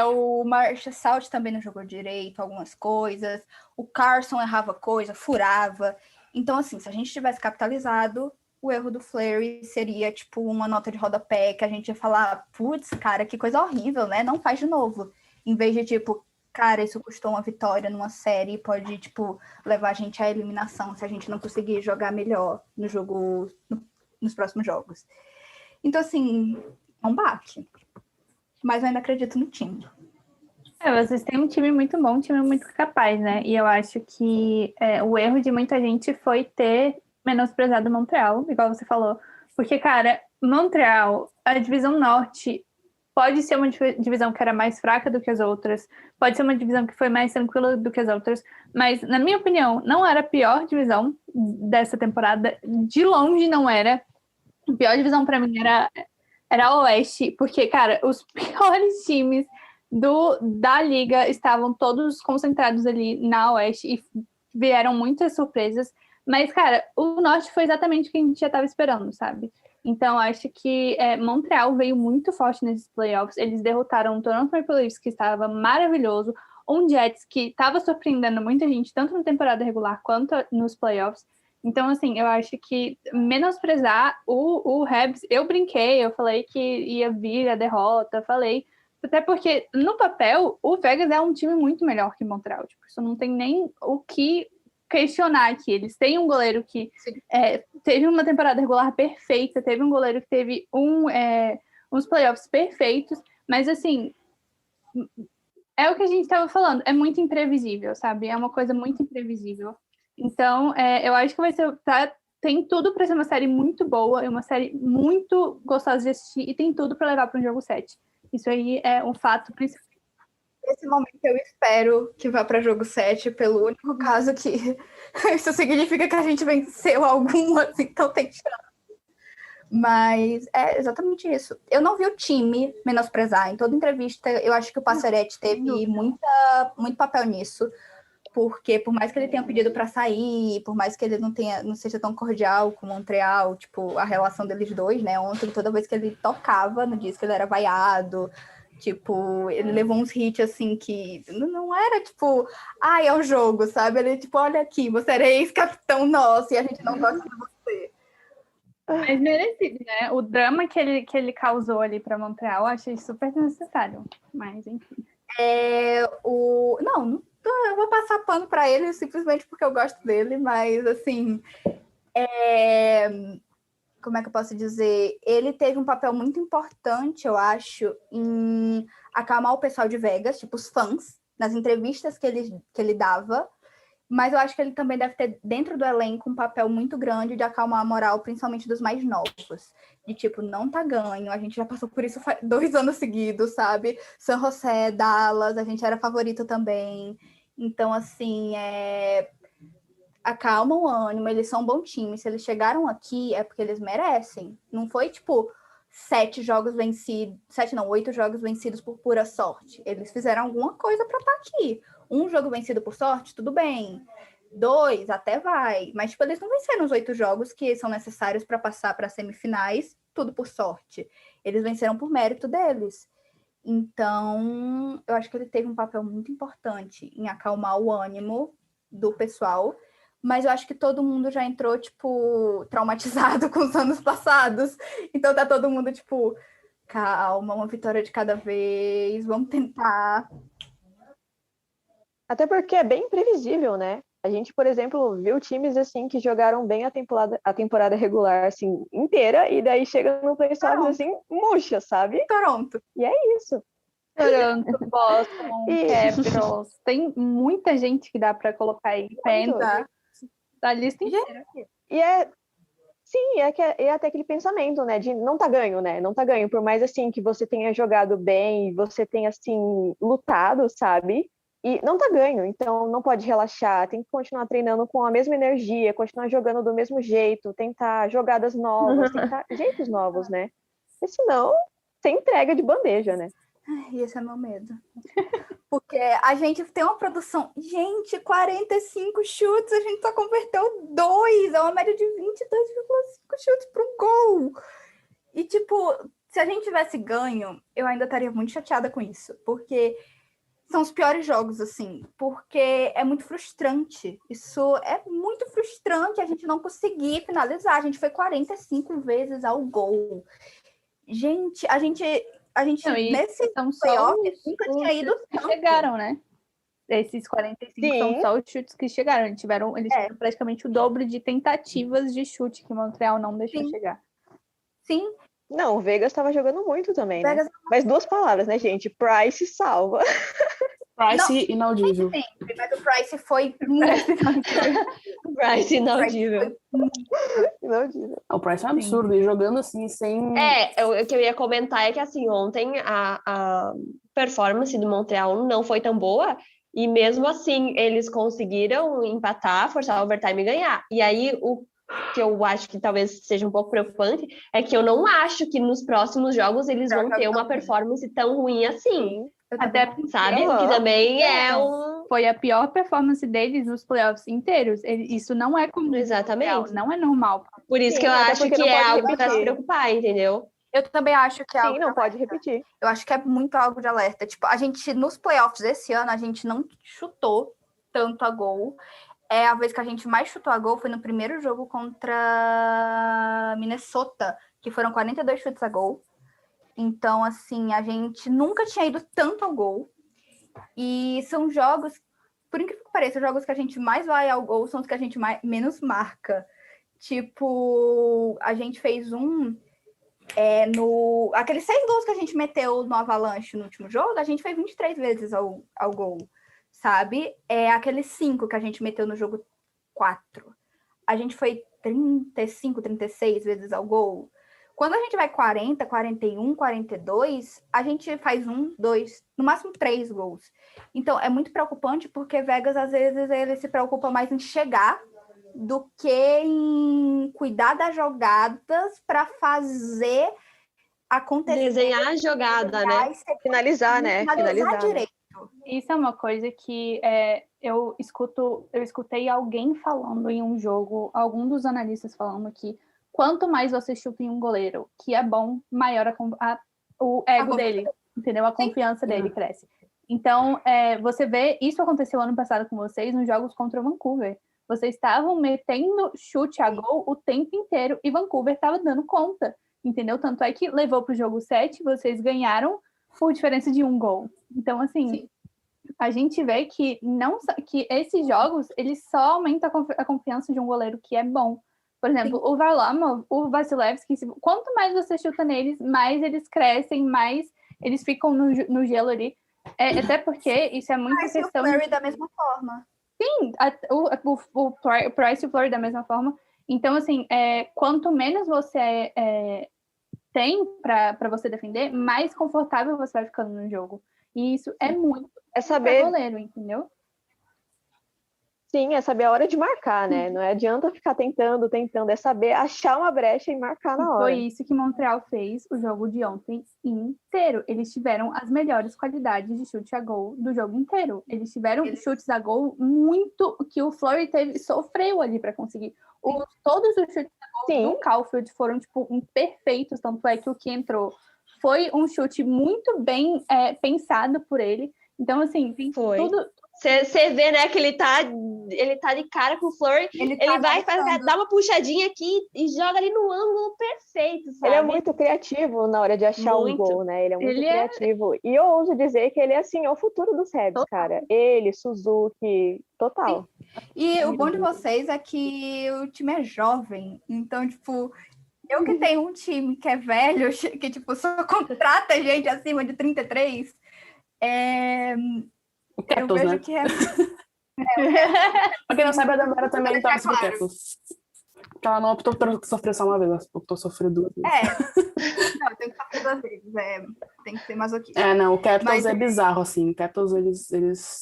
O Marshall Salt também não jogou direito, algumas coisas. O Carson errava coisa, furava. Então, assim, se a gente tivesse capitalizado, o erro do Fleury seria, tipo, uma nota de rodapé que a gente ia falar, putz, cara, que coisa horrível, né? Não faz de novo. Em vez de, tipo, cara, isso custou uma vitória numa série, pode, tipo, levar a gente à eliminação se a gente não conseguir jogar melhor nos próximos jogos. Então, assim, é um baque. Mas eu ainda acredito no time. Vocês têm um time muito bom, um time muito capaz, né? E eu acho que o erro de muita gente foi ter menosprezado Montreal, igual você falou. Porque, cara, Montreal, a divisão norte, pode ser uma divisão que era mais fraca do que as outras, pode ser uma divisão que foi mais tranquila do que as outras, mas, na minha opinião, não era a pior divisão dessa temporada. De longe não era. A pior divisão pra mim era a Oeste, porque, cara, os piores times da Liga estavam todos concentrados ali na Oeste e vieram muitas surpresas. Mas, cara, o Norte foi exatamente o que a gente já estava esperando, sabe? Então, acho que Montreal veio muito forte nesses playoffs. Eles derrotaram o Toronto Maple Leafs, que estava maravilhoso, um Jets que estava surpreendendo muita gente, tanto na temporada regular quanto nos playoffs. Então, assim, eu acho que menosprezar o Habs, eu brinquei, eu falei que ia vir a derrota, falei, até porque no papel o Vegas é um time muito melhor que Montreal, tipo, isso não tem nem o que questionar aqui. Eles têm um goleiro que teve uma temporada regular perfeita, teve um goleiro que teve uns playoffs perfeitos, mas assim, é o que a gente estava falando, é muito imprevisível, sabe? É uma coisa muito imprevisível. Então, eu acho que vai ser. Tem tudo para ser uma série muito boa, é uma série muito gostosa de assistir e tem tudo para levar para um jogo 7. Isso aí é um fato principal. Nesse momento eu espero que vá para jogo 7, pelo único caso que isso significa que a gente venceu algumas, então tem chance. Mas é exatamente isso. Eu não vi o time menosprezar. Em toda entrevista, eu acho que o Passeretti teve muito papel nisso. Porque por mais que ele tenha pedido para sair, por mais que ele não seja tão cordial com Montreal, tipo, a relação deles dois, né? Ontem, toda vez que ele tocava no disco, ele era vaiado. Tipo, ele levou uns hits, assim, que não era, tipo, é o jogo, sabe? Ele, tipo, olha aqui, você era ex-capitão nosso e a gente não gosta de você. Mas merecido, né? O drama que ele causou ali para Montreal, eu achei super necessário. Mas, enfim. Eu vou passar pano para ele simplesmente porque eu gosto dele, mas, assim, como é que eu posso dizer? Ele teve um papel muito importante, eu acho, em acalmar o pessoal de Vegas, tipo, os fãs, nas entrevistas que ele dava, mas eu acho que ele também deve ter, dentro do elenco, um papel muito grande de acalmar a moral, principalmente dos mais novos. De tipo, não tá ganho, a gente já passou por isso 2 anos seguidos, sabe? San José, Dallas, a gente era favorito também. Então, assim, acalma o ânimo, eles são um bom time. Se eles chegaram aqui, é porque eles merecem. Não foi, tipo, 8 jogos vencidos por pura sorte. Eles fizeram alguma coisa para estar aqui. 1 jogo vencido por sorte, tudo bem. 2, até vai. Mas, tipo, eles não venceram os 8 jogos que são necessários para passar para semifinais, tudo por sorte. Eles venceram por mérito deles. Então, eu acho que ele teve um papel muito importante em acalmar o ânimo do pessoal, mas eu acho que todo mundo já entrou, tipo, traumatizado com os anos passados. Então tá todo mundo, tipo, calma, uma vitória de cada vez, vamos tentar. Até porque é bem imprevisível, né? A gente, por exemplo, viu times assim que jogaram bem a temporada regular assim inteira e daí chega no playoffs assim, murcha, sabe? Toronto. E é isso. Toronto, Boston, Capitals. Tem muita gente que dá para colocar aí. Penta, da lista inteira. E é até aquele pensamento, né, de não tá ganho, né? Não tá ganho, por mais assim que você tenha jogado bem, você tenha assim lutado, sabe? E não tá ganho, então não pode relaxar, tem que continuar treinando com a mesma energia, continuar jogando do mesmo jeito, tentar jogadas novas, tentar jeitos novos, né? Porque senão você entrega de bandeja, né? Esse é meu medo. Porque a gente tem uma produção... Gente, 45 chutes, a gente só converteu 2, é uma média de 22,5 chutes para um gol. E, tipo, se a gente tivesse ganho, eu ainda estaria muito chateada com isso, porque... são os piores jogos, assim, porque é muito frustrante. Isso é muito frustrante, a gente não conseguir finalizar. A gente foi 45 vezes ao gol. Gente, a gente Não, nesse são playoff nunca tinha ido tanto. Chegaram, né? Esses 45 são só os chutes que chegaram. Eles tiveram praticamente o dobro de tentativas de chute que o Montreal não deixou chegar. Sim. Não, o Vegas estava jogando muito também, né? Mas 2 palavras, né, gente? Price salva. Price inaudível. Sempre, mas o Price foi muito Price inaudível. Inaudível. O Price é um absurdo, e jogando assim, sem... O que eu ia comentar é que, assim, ontem a performance do Montreal não foi tão boa, e mesmo assim eles conseguiram empatar, forçar o overtime e ganhar. E aí, o que eu acho que talvez seja um pouco preocupante é que eu não acho que nos próximos jogos eles vão ter uma performance tão ruim assim. Até, sabe? O que também é um foi a pior performance deles nos playoffs inteiros. Isso não é comum. Exatamente. Não é normal. Por isso Sim, que eu até acho porque que não é pode algo pra se repetir. preocupar, entendeu? Eu também acho que é algo Sim, não pode repetir. Eu acho que é muito algo de alerta. Tipo, a gente, nos playoffs esse ano, a gente não chutou tanto a gol. A vez que a gente mais chutou a gol foi no primeiro jogo contra Minnesota, que foram 42 chutes a gol. Então, assim, a gente nunca tinha ido tanto ao gol. E são jogos, por incrível que pareça, os jogos que a gente mais vai ao gol são os que a gente menos marca. Tipo, a gente fez aqueles 6 gols que a gente meteu no Avalanche no último jogo, a gente foi 23 vezes ao gol, sabe? Aqueles 5 que a gente meteu no jogo 4. A gente foi 35, 36 vezes ao gol. Quando a gente vai 40, 41, 42, a gente faz 1, 2, no máximo 3 gols. Então, é muito preocupante porque Vegas, às vezes, ele se preocupa mais em chegar do que em cuidar das jogadas para fazer acontecer. Desenhar a jogada, né? Finalizar, né? Finalizar direito. Isso é uma coisa que eu escutei alguém falando em um jogo, algum dos analistas falando que quanto mais você chuta em um goleiro que é bom, maior o ego dele, entendeu? A confiança dele cresce. Então, você vê, isso aconteceu ano passado com vocês nos jogos contra o Vancouver. Vocês estavam metendo chute a gol o tempo inteiro e Vancouver estava dando conta, entendeu? Tanto é que levou para o jogo 7, vocês ganharam por diferença de 1 gol. Então, assim, a gente vê que esses jogos, eles só aumentam a confiança de um goleiro que é bom. Por exemplo, o Varlamov, o Vasilevski, quanto mais você chuta neles, mais eles crescem, mais eles ficam no gelo ali. Até porque isso é muito questão... o Fleury da mesma forma. Sim, o Price e o Fleury da mesma forma. Então, assim, quanto menos você tem para você defender, mais confortável você vai ficando no jogo. E isso é muito saber goleiro, entendeu? Sim, é saber a hora de marcar, né? Não adianta ficar tentando, é saber achar uma brecha e marcar na hora. Foi isso que Montreal fez o jogo de ontem inteiro. Eles tiveram as melhores qualidades de chute a gol do jogo inteiro. Eles tiveram chutes a gol muito que o Fleury sofreu ali para conseguir. Todos os chutes a gol do Caulfield foram tipo perfeitos, tanto é que o que entrou foi um chute muito bem pensado por ele. Então, assim, tudo... Você vê, né, que ele tá de cara com o Fleury, ele vai dar uma puxadinha aqui e joga ali no ângulo perfeito, sabe? Ele é muito criativo na hora de achar um gol, né? Ele é muito criativo. E eu ouso dizer que ele assim, é o futuro dos Habs, cara. Ele, Suzuki, total. Sim. E o bom de vocês é que o time é jovem, então, tipo... Eu que tenho um time que é velho, que, tipo, só contrata gente acima de 33, eu vejo, né? Que Pra quem não sabe, a Dandara também torce pro Capitals. Porque ela não optou por sofrer só uma vez, ela optou por sofrer 2 vezes. Não, tem que sofrer 2 vezes. Tem que ser masoquista. Não, o Capitals é bizarro, assim. O Capitals, eles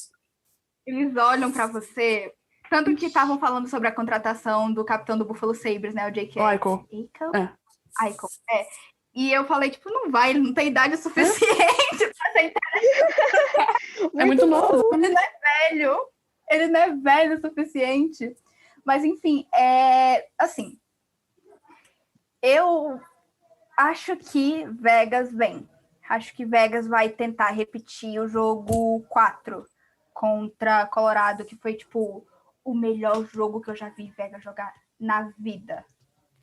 olham pra você... Tanto que estavam falando sobre a contratação do capitão do Buffalo Sabres, né? O Jake Eichel. Eichel. E eu falei, tipo, não vai, ele não tem idade suficiente pra ser interessante. É muito novo. Ele não é velho. Ele não é velho o suficiente. Mas, enfim, assim, eu acho que Vegas vem. Acho que Vegas vai tentar repetir o jogo 4 contra Colorado, que foi, tipo, o melhor jogo que eu já vi Vegas jogar na vida.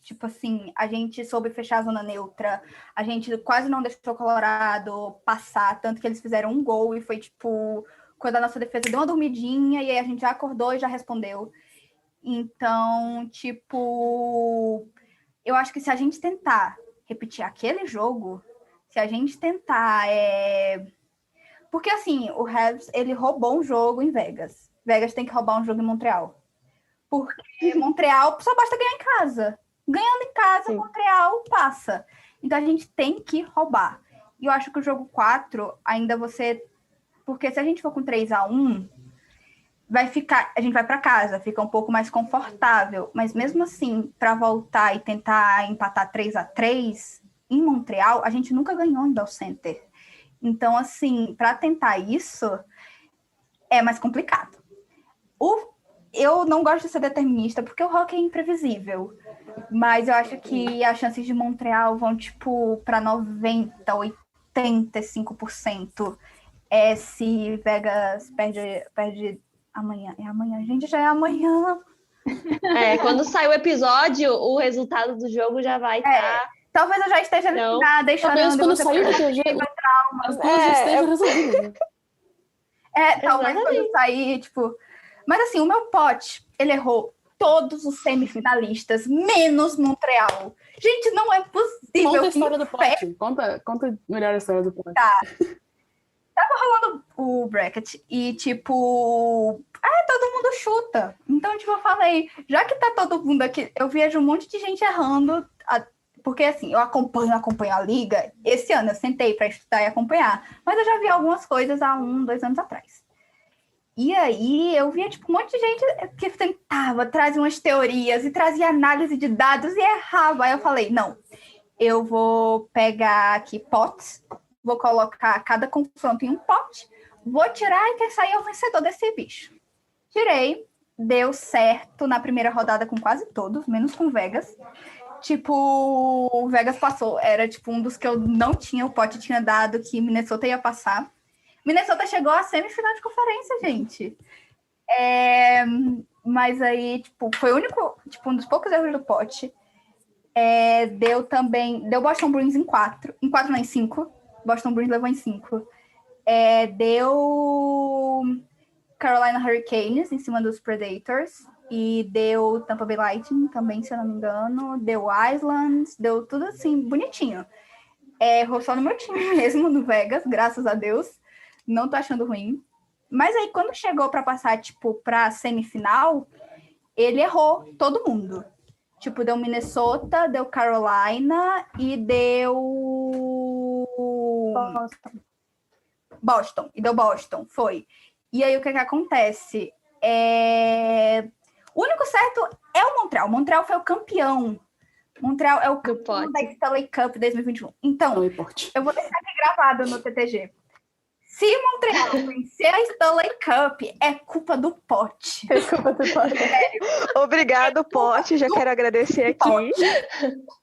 Tipo assim, a gente soube fechar a zona neutra, a gente quase não deixou o Colorado passar, tanto que eles fizeram 1 gol e foi, tipo, quando a nossa defesa deu uma dormidinha e aí a gente já acordou e já respondeu. Então, tipo, eu acho que se a gente tentar repetir aquele jogo, se a gente tentar... Porque, assim, o Habs, ele roubou um jogo em Vegas. Vegas tem que roubar um jogo em Montreal. Porque Montreal só basta ganhar em casa. Ganhando em casa, sim, Montreal passa. Então, a gente tem que roubar. E eu acho que o jogo 4, ainda você... Porque se a gente for com 3-1, a gente vai para casa, fica um pouco mais confortável. Mas mesmo assim, para voltar e tentar empatar 3-3, em Montreal, a gente nunca ganhou em Bell Center. Então, assim, para tentar isso... é mais complicado. Eu não gosto de ser determinista, porque o hockey é imprevisível. Mas eu acho que as chances de Montreal vão, tipo, para 90%, 85%. Se Vegas perde amanhã. É amanhã, gente, já é amanhã. Quando sair o episódio, o resultado do jogo já vai estar... Talvez eu já esteja eliminada e chorando. Talvez quando sair o TTG, as coisas já estejam resolvidas. Talvez quando sair, tipo... Mas assim, o meu pote, ele errou todos os semifinalistas, menos Montreal. Gente, não é possível. Conta a história do pote. Conta melhor a história do pote. Tá. Tava rolando o bracket e, tipo... todo mundo chuta. Então, tipo, eu falei, já que tá todo mundo aqui, eu vejo um monte de gente errando... Porque, assim, eu acompanho a Liga. Esse ano eu sentei pra estudar e acompanhar. Mas eu já vi algumas coisas há 2 anos atrás. E aí eu via, tipo, um monte de gente que tentava, trazia umas teorias e trazia análise de dados e errava. Aí eu falei, não, eu vou pegar aqui potes, vou colocar cada confronto em um pote, vou tirar e quem sair é o vencedor desse bicho. Tirei, deu certo na primeira rodada com quase todos, menos com Vegas. Tipo, o Vegas passou, era tipo um dos que eu não tinha, o pote tinha dado que Minnesota ia passar. Minnesota chegou à semifinal de conferência, gente. Mas aí, tipo, foi o único, tipo, um dos poucos erros do pote. Deu Boston Bruins em 4. Em 4 não, em 5. Boston Bruins levou em 5. Deu Carolina Hurricanes em cima dos Predators. E deu Tampa Bay Lightning também, se eu não me engano. Deu Islands, deu tudo assim, bonitinho. Errou só no meu time mesmo, no Vegas, graças a Deus. Não tô achando ruim. Mas aí, quando chegou para passar, tipo, pra semifinal, ele errou todo mundo. Tipo, deu Minnesota, deu Carolina e deu... Boston. E deu Boston, foi. E aí, o que acontece? O único certo é o Montreal. Montreal foi o campeão. Montreal é o campeão da Stanley Cup 2021. Então, eu vou deixar aqui gravado no TTG. Se Montreal vencer a Stanley Cup, é culpa do pote. É culpa do pote. Sério. Obrigado, pote. Já quero agradecer aqui.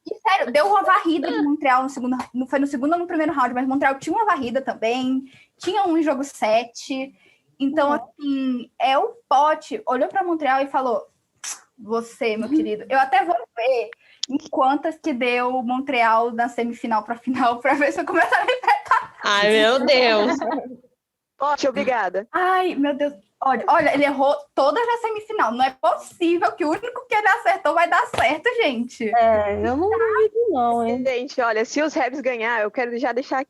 E, sério, deu uma varrida de Montreal no segundo. Não foi no segundo ou no primeiro round, mas Montreal tinha uma varrida também. Tinha um jogo 7. Então, assim, o pote olhou para Montreal e falou: você, meu querido, eu até vou ver em quantas que deu Montreal da semifinal para final, para ver se eu começo a me apertar. Ai, meu Deus. Pote, obrigada. Ai, meu Deus. Olha, ele errou todas na semifinal. Não é possível que o único que ele acertou vai dar certo, gente. Eu não duvido não, hein? Gente, olha, se os Habs ganhar, eu quero já deixar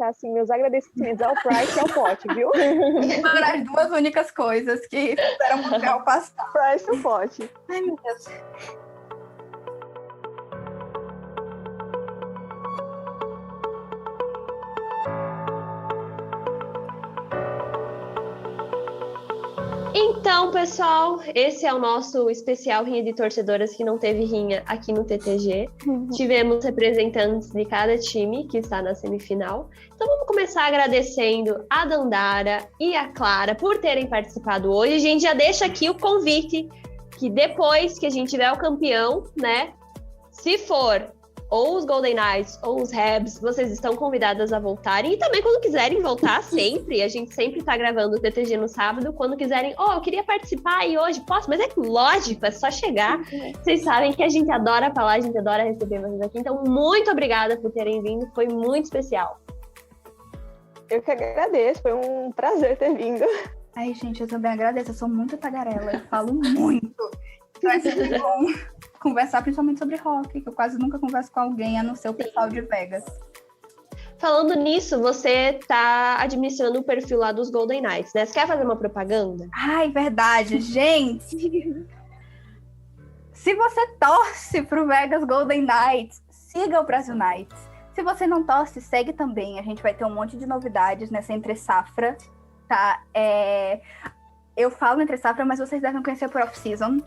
assim, meus agradecimentos ao Price e ao Pote, viu? Foram as 2 únicas coisas que fizeram o Montreal passar. Price e o Pote. Ai, meu Deus. Então, pessoal, esse é o nosso especial Rinha de Torcedoras que não teve rinha aqui no TTG. Tivemos representantes de cada time que está na semifinal. Então vamos começar agradecendo a Dandara e a Clara por terem participado hoje. A gente já deixa aqui o convite que depois que a gente tiver o campeão, né? Se for ou os Golden Knights ou os Habs, vocês estão convidadas a voltarem. E também quando quiserem voltar sempre, a gente sempre tá gravando o TTG no sábado. Quando quiserem, eu queria participar e hoje posso, mas é lógico, é só chegar. Vocês sabem que a gente adora falar, a gente adora receber vocês aqui. Então, muito obrigada por terem vindo, foi muito especial. Eu que agradeço, foi um prazer ter vindo. Ai, gente, eu também agradeço, eu sou muito tagarela, eu falo muito. Então é sempre bom conversar principalmente sobre rock, que eu quase nunca converso com alguém, a não ser o pessoal de Vegas. Falando nisso, você tá administrando o perfil lá dos Golden Knights, né? Você quer fazer uma propaganda? Ai, verdade. Gente, se você torce pro Vegas Golden Knights, siga o Brasil Knights. Se você não torce, segue também. A gente vai ter um monte de novidades nessa entre safra, tá? Eu falo entre safra, mas vocês devem conhecer por off-season.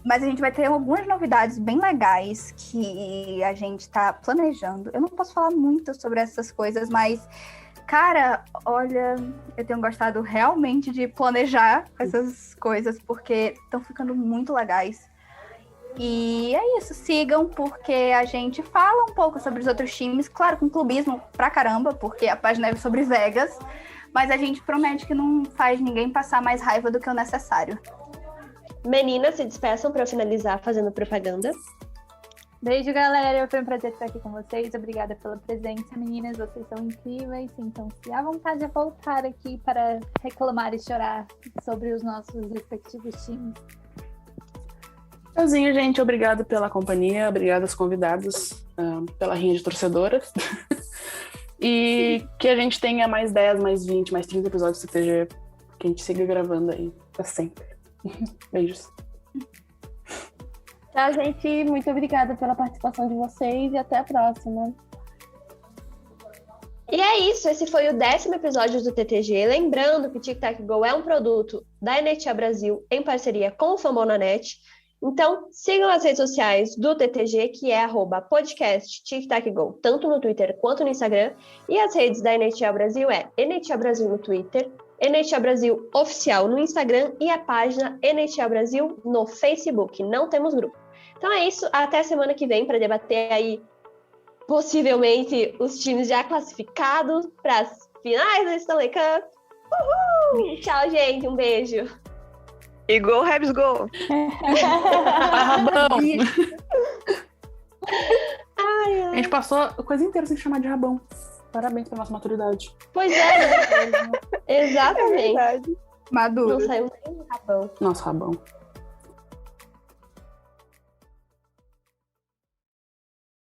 Mas a gente vai ter algumas novidades bem legais que a gente tá planejando. Eu não posso falar muito sobre essas coisas, mas, Cara, olha, eu tenho gostado realmente de planejar essas coisas, porque estão ficando muito legais. E é isso, sigam, porque a gente fala um pouco sobre os outros times, claro, com clubismo pra caramba, porque a página é sobre Vegas, mas a gente promete que não faz ninguém passar mais raiva do que o necessário. Meninas, se despeçam para finalizar fazendo propaganda. Beijo, galera. Foi um prazer estar aqui com vocês. Obrigada pela presença, meninas. Vocês são incríveis. Sintam-se à vontade de voltar aqui para reclamar e chorar sobre os nossos respectivos times. Tchauzinho, gente. Obrigado pela companhia. Obrigado aos convidados pela rinha de torcedoras. E que a gente tenha mais 10, mais 20, mais 30 episódios do CTG. Que a gente siga gravando aí pra sempre. Beijos. Tchau, gente. Muito obrigada pela participação de vocês e até a próxima. E é isso, esse foi o 10º episódio do TTG. Lembrando que o Tic Tac Go é um produto da NHL Brasil em parceria com o Fambonanet. Então, sigam as redes sociais do TTG, que é @podcast Tic Tac Go, tanto no Twitter quanto no Instagram. E as redes da NHL Brasil é NHL Brasil no Twitter, NHL Brasil Oficial no Instagram e a página NHL Brasil no Facebook. Não temos grupo. Então é isso, até a semana que vem para debater aí, possivelmente, os times já classificados para as finais da Stanley Cup. Uhul! Tchau, gente, um beijo. E go, Habs, go! Rabão! Ai, A gente passou a coisa inteira sem chamar de rabão. Parabéns pela nossa maturidade. pois é, né? Exatamente. verdade. Maduro. Não saiu nem um rabão. Nossa, rabão.